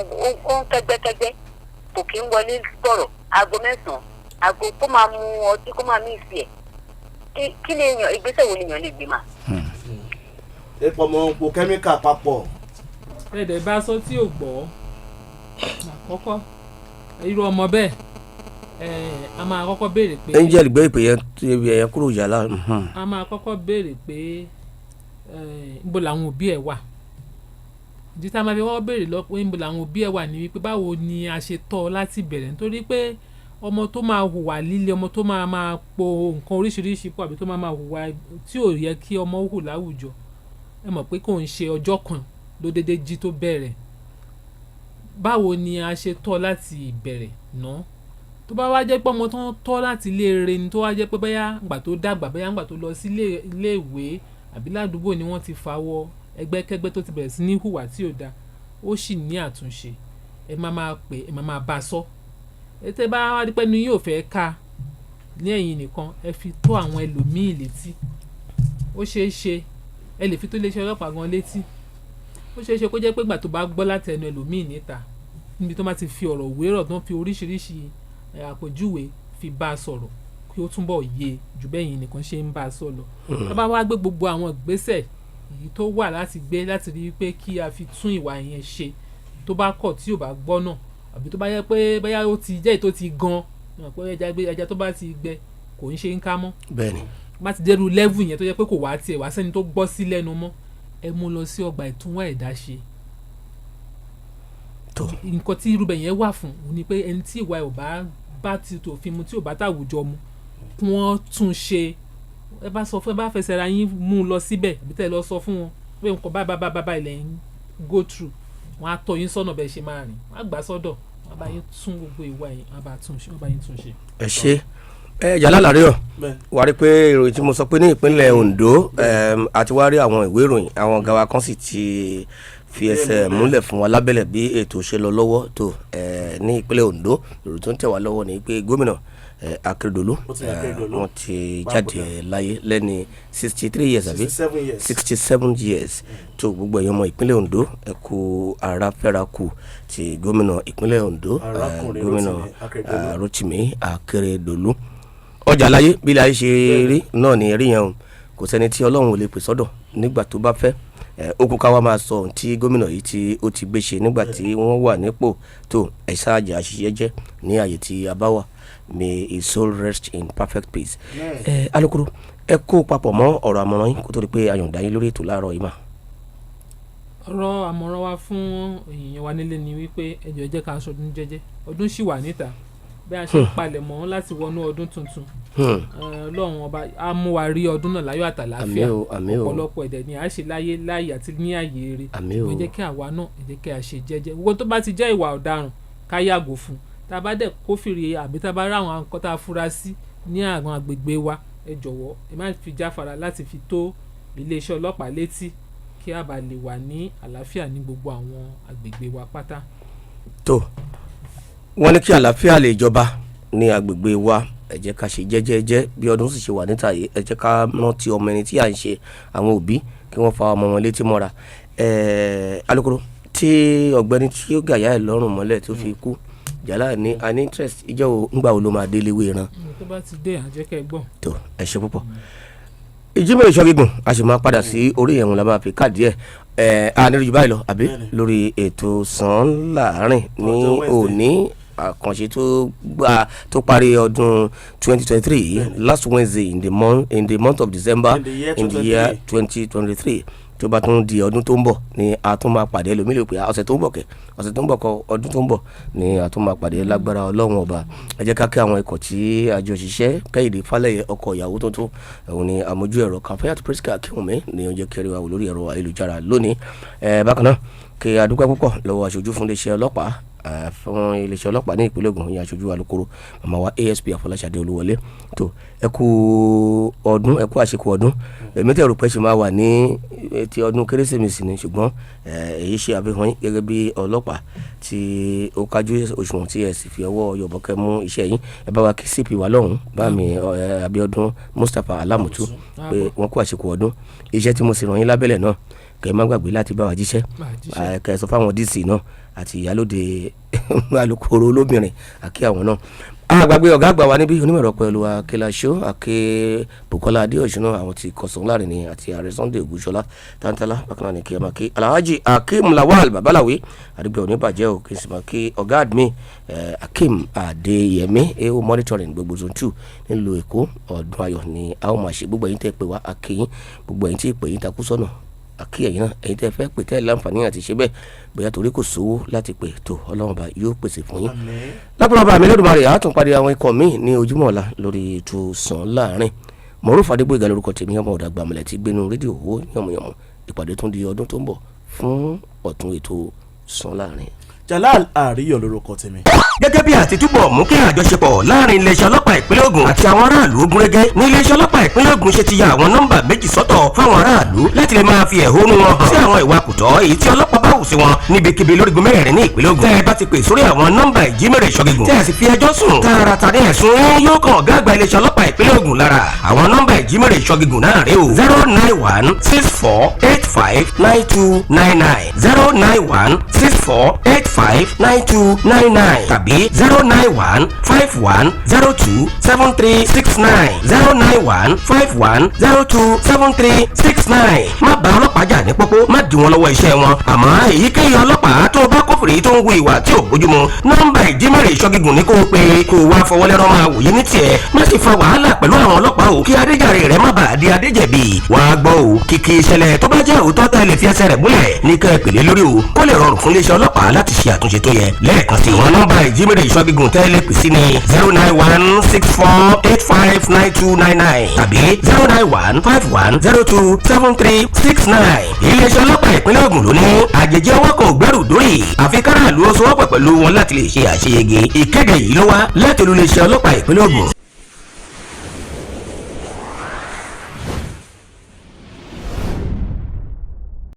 ó ń kẹ́gbẹ́kẹ́gbẹ́ kò kí ń wọlé gbọ̀rọ̀ aago 9 aago kó máa mu ọtí kó máa mí ìsì ẹ̀ kí ni èèyàn ìgbésẹ̀ wo ni èèyàn lè gbé mà. epo ọmọ òpó kẹ́míkà papọ̀. ẹ̀ẹ́dẹ̀ bá sọ tí ò gbọ́ àkọ́kọ́ irú ọmọ bẹ́ẹ̀ a máa kọ́kọ́ béèrè pé. angel gbé ìpè yẹn kúrò yàrá. a máa kọ́kọ́ béèrè pé níbo làwọn òbí ẹ̀ wà. ìdí tá a máa fi wọ́n béèrè lọ pé níbo làwọn òbí ẹ̀ wà ní wípé báwo ni a ṣe tọ́ ọ láti bẹ̀rẹ̀ nítorí pé ọmọ tó máa hùwà líle ọmọ tó máa po nǹkan oríṣiríṣi pọ̀ àbí tó máa hùwà tí ò yẹ kí ọmọ hù láwùjọ ẹ mọ̀ pé kò ń ṣe ọjọ́ kan ló déédéé jí tó bẹ̀rẹ̀. Báwo ni a ṣe tọ́ láti ìbẹ̀rẹ̀ náà tó bá wá jẹ́ pé ọmọ tó ń tọ́ láti ilé rere ni tó wá jẹ́ pé bóyá ńgbà tó dàgbà bóyá ńgbà tó lọ sí ilé ìwé àbí ládùúgbò ni wọ́n ti fà wọ ẹgbẹ́kẹ́gbẹ́ tó ti bẹ̀rẹ̀ sí ní hùwà tí ò da ó sì ní àtúnṣe ẹ máa pè ẹ máa bá a sọ ètè bá wá rí pé ní yóò fẹ́ ká ní ẹ̀yìn nìkan ẹ fi tó àwọn ẹlòmíì létí ó ṣeé ṣe ẹ lè fi tó iléeṣẹ́ ọlọ́pàá gan létí ó ṣeé ṣe kó jẹ́ pé ìgbà tó bá gbọ́ láti ẹnu ẹlòmíì níta níbi tó bá ti fi ọ̀rọ̀ wérọ̀ tó ń fi oríṣiríṣi àpèjúwe fi bá a sọ̀rọ̀ kí ó túnbọ̀ yé jù bẹ́ẹ̀ yìí nìkan ṣe ń bá a sọ lọ. tó bá wá gbé gbogbo àwọn ìgbésẹ̀ èyí tó wà láti gbé láti rí i pé kí a fi tún ìwà yẹn ṣe tó bá kọ̀ tí ò bá gbọ́ náà àbí tó bá yẹ pé bóyá ó ti jẹ́ ètò ti gan pé ẹja tó bá ti gbẹ kò ń ṣe ń ká mọ́. bẹ́ẹ̀ni. má ti dẹ́rù lẹ́vù yẹn tó yẹ pé kò wá tiẹ̀ wá sẹ́ni tó gbọ́ sí lẹ́nu mọ́ ẹ mú lọ sí ọgbà ìtúnwá ẹ̀dá ṣe. nǹkan tí irúbẹ̀ yẹn wà fún ni pé ẹni tí ìwà ẹ̀ ò bá ti tòfin mu tí ò bá tàwùjọ mu kí wọ́n tún ṣe ẹ bá sọ fún ẹ bá fẹsẹ̀ ra yín mú un lọ síbẹ̀ àbí tẹ́ ẹ lọ sọ fún wọn pé nǹkan bá ilẹ̀ ń go through wọn á tọ́ yín sọ́nà bẹ́ẹ̀ ṣe máa rìn wọn á gbà sọ́dọ̀ wọn bá yín tún gbogbo ìwà yín wọn bá yín tún ṣe. ẹ ṣe jàlá làárẹ̀ wà á rí pé ìròyìn tí mo sọ pé ní ìpínlẹ̀ Ondo àti wá rí àwọn ìwé ìròyìn àwọn ọ̀gá wa kan sì ti fi ẹsẹ̀ múlẹ̀ fún wa lábẹ́lẹ̀ bí ètò ṣe lọ lọ́wọ́ tó ní ìpínlẹ̀ Ondo ìròyìn tó ń tẹ̀ wá lọ́wọ́ ni pé gómìnà Akérédolú wọ́n ti jáde láyé lẹ́ni 63 years àbí 67 years tó gbogbo ẹ̀yàn ọmọ ìpínlẹ̀ Ondo ẹ kú ara fẹ́ra kù ti gómìnà ìpínlẹ̀ Ondo gómìnà Rotimi Akérédolú ọjà láyé bí láyé ṣe rí náà ní rí yẹn o kò sẹ́ni tí Ọlọ́run ò lè pè sọ́dọ̀ nígbà tó bá fẹ́ okùn ká wá máa sọ ohun tí gómìnà yìí tí ó ti gbé ṣe nígbà tí wọ́n wà nípò tó ẹ̀sà àjà àṣìṣe jẹ́ ní àyè tí a bá wà may his soul rest in perfect peace. Alukoro ẹ kó papọ̀ mọ́ ọ̀rọ̀ àmọ̀ràn yín kó tó di pé ayọ̀ǹda yín lórí ètò láàárọ̀ yìí mà. ọ̀rọ̀ àmọ̀ràn wa fún èèyàn wa nílé ni wípé ẹ jọ̀ọ́ jẹ́ ká ṣọdún jẹ́jẹ́ ọdún ṣì wà níta bí a ṣe ń palẹ̀ mọ́ láti wọnú ọdún tuntun Ọlọ́run ọba á mú wa rí ọdún náà láyọ̀ àtàlàáfíà ọ̀pọ̀lọpọ̀ ẹ̀dẹ̀ ni a ṣe láyé àti ní àyè eré ẹ jẹ́ kí àwa náà ẹ jẹ́ kí a ṣe jẹ́jẹ́ gbogbo tó bá ti jẹ́ ìwà ọ̀daràn ká yàgò fún tá a bá dẹ̀ kófìrí àbí tá a bá rí àwọn nǹkan tá a fura sí ní àwọn agbègbè wa ẹ jọ̀wọ́ ẹ má fi jáfara láti fi tó iléeṣẹ́ ọlọ́pàá létí kí a bá lè wà ní àlàáfíà ní gbogbo àwọn agbègbè wa pátá. tó wọ́n ní kí àlàáfíà lè jọba ní agbègbè wa ẹ jẹ́ ká ṣe jẹ́jẹ́jẹ́ bí ọdún sì ṣe wà níta yìí ẹ jẹ́ ká rántí ọmọ ẹni tí à ń ṣe àwọn òbí kí wọ́n fa ọmọ wọn létí mọ́ra. Alukoro tí ọ̀gbẹ́ni tí ó gàyà ẹ̀ lọ́rùn mọ́lẹ̀ tó fi kú jàlá ní an interest ìjọ ńgbà wo ló máa délé wé ran. tó bá ti dé àjẹkẹ́ gbọ́. tó ẹ ṣe púpọ̀ ìjímọ̀ ìṣọ́ gígùn a sì máa padà sí orí ẹ̀hún la máa fi káàdì ẹ̀ àníríjú báyìí lọ àbí lórí ètò sàn láàárín ní òní àkànṣe tó parí ọdún 2023 last Wednesday in the month of December in the year 2023 tó bá tún di ọdún tó ń bọ̀ ni a tún máa pàdé ẹlòmíì lè pè ọ̀sẹ̀ tó ń bọ̀ kọ́ ọdún tó ń bọ̀ ni a tún máa pàdé lágbára Ọlọ́run ọba ẹ jẹ́ ká kí àwọn ikọ̀ tí àjọ òṣìṣẹ́ Kẹ́hìndé Fálẹ́yẹ ọkọ ìyàwó tuntun òun ni àmójú ẹ̀rọ Kafayat Priska Akínwùmí ni ó jẹ́ kẹrin wa wò lórí ẹ̀rọ ayélujára lónìí bákan náà kí a dúpẹ́ púpọ̀ lọ́wọ́ aṣojú fún iléeṣẹ́ ọlọ́pàá fún iléeṣẹ́ ọlọ́pàá ní ìpínlẹ̀ Ògùn ìyẹn aṣojú alukoro màmá wa ASP Afọláṣadé Olúwọlé tó ẹ kú ọdún ẹ kú àṣekú ọdún èmi tẹ̀ rò pé ṣe máa wà ní ti ọdún kérésìmesì ni ṣùgbọ́n èyí ṣe àfihàn yín gẹ́gẹ́ bí ọlọ́pàá tí ó kájú òṣùwọ̀n tí ẹ sì fi ọwọ́ yọ̀bọ̀kẹ́ mú iṣẹ́ yín ẹ bá wa kí CP wa lọ́hùn bá mi Abíọ́dún Mustapha Alamutu pé wọ́n kú àṣekú ọdún iṣẹ́ tí mo sì ràn yín lábẹ́lẹ̀ náà kẹ́ ẹ má gbàgbé láti bá wa jíṣẹ́ kẹ́ ẹ sọ fáwọn DC náà àti ìyálòde alukoro olóbìnrin àkí àwọn náà àgbàgbé ọ̀gá àgbà wa níbí onímọ̀rọ̀ pẹ̀lú akẹ́láṣọ́ àkẹ́ Bukola Adéọ̀ṣun náà àwọn ti kọ̀sán láàrin ní àti ààrẹ Sunday Ògúnṣọlá tántálá bákan náà ní kí ẹ máa kí Alhaji Akeem Lawal Babalawé àdúgbò oníbàjẹ́ ò kí n sì máa kí ọ̀gá admin Akeem Adéyẹmí AO monitoring gbogbo zone 2 nílùú Èkó ọdún ayọ̀ ni a ó máa ṣe gbogbo ẹ̀yin tẹ́ pè wá akéyìn gbogbo ẹ̀yin tí pè yín takú sọ́nà àkí ẹ̀yin náà ẹ̀yin tẹ́ fẹ́ pè tẹ́ láǹfààní àti ṣe bẹ́ẹ̀ bóyá torí kò sówó láti pè tó Ọlọ́run bá yóò pèsè fún yín. lápapọ̀ bá mi lẹ́dùnmarè àtúnpadì àwọn ikọ̀ míì ní ojúmọ́ ọ̀la lórí ètò Sàn Láàrin Mọ̀rúfù Adégbóyèga lórúkọ tèmi ọmọ ọ̀dà gbàmọ̀lẹ̀ tí gbénu rédíò owó yànmùyànmù ìpàdé tún di ọdún tó ń bọ̀ fún ọ̀tún ètò Sàn Láàrin. Jalal Àríyọ̀ lórúkọ tèmi. gẹ́gẹ́ bí àti túbọ̀ mú kí àjọṣepọ̀ láàrin iléeṣẹ́ ọlọ́pàá ìpínlẹ̀ Ògùn àti àwọn aráàlú ó gúnrégé ní iléeṣẹ́ ọlọ́pàá ìpínlẹ̀ Ògùn ṣe ti ya àwọn nọ́mbà méjì sọ́tọ̀ fáwọn aráàlú láti lè máa fi ẹ̀hónú wọn hàn sí àwọn ìwà kùtọ́ èyí tí ọlọ́pàá bá hù sí wọn níbikíbi lórígun mẹ́rẹ̀ẹ̀rin ní ìpínlẹ̀ Ògùn. tẹ́ ẹ bá ti pè sórí àwọn nọ́mbà ìjímèrè ìṣọ́gígùn tẹ́ ẹ sì fi ẹjọ́ sùn tààràtà ní ẹ̀sùn yóò kàn ọ̀gá àgbà iléeṣẹ́ ọlọ́pàá ìpínlẹ̀ Ògùn lára. àwọn nọ́mbà ìjímèrè ìṣọ́gígùn náà rèé o 09164859299 09164859299 tàbí 09151027369 09151027369. má bá ọlọ́pàá jà ní pópó má dì wọ́n lọ́wọ́ iṣẹ́ wọn àmọ́ èyíkéyìí ọlọ́pàá tó bá kófìrí tó ń hu ìwà tí ò bójúmu nọ́mbà ìjímèrè ìṣọ́gígùn ní kó o pé kó o wá fọwọ́lẹ́rọ́ máa wòye ní tiẹ̀ má sì fa wàhálà pẹ̀lú àwọn ọlọ́pàá o kí adéjàre rẹ̀ má bàa di adéjẹ̀bi. wàá gbọ́ o kìkì ìṣẹ̀lẹ̀ tó bá jẹ́ òótọ́ tá a lè fi ẹsẹ̀ rẹ̀ múlẹ̀ ní kẹ́ ẹ pèlè lórí o kó lè rọrùn fún iléeṣẹ́ ọlọ́pàá láti ṣe àtúnṣe tó yẹ lẹ́ẹ̀kan sí. àwọn nọ́mbà ìjímèrè ìṣọ́gígùn tẹ́lẹ̀ pè sí ni 09164859299 tàbí 09151027369. iléeṣẹ́ ọlọ́pàá ìpínlẹ̀ Ògùn ló ní àjèjì ọwọ́ kan ò gbẹ́rù dórí àfi káràlú ó sowọ́pọ̀ pẹ̀lú wọn láti lè ṣe àṣeyege. ìkéde yìí ló wá láti olú iléeṣẹ́ ọlọ́pàá ìpínlẹ̀ Ògùn.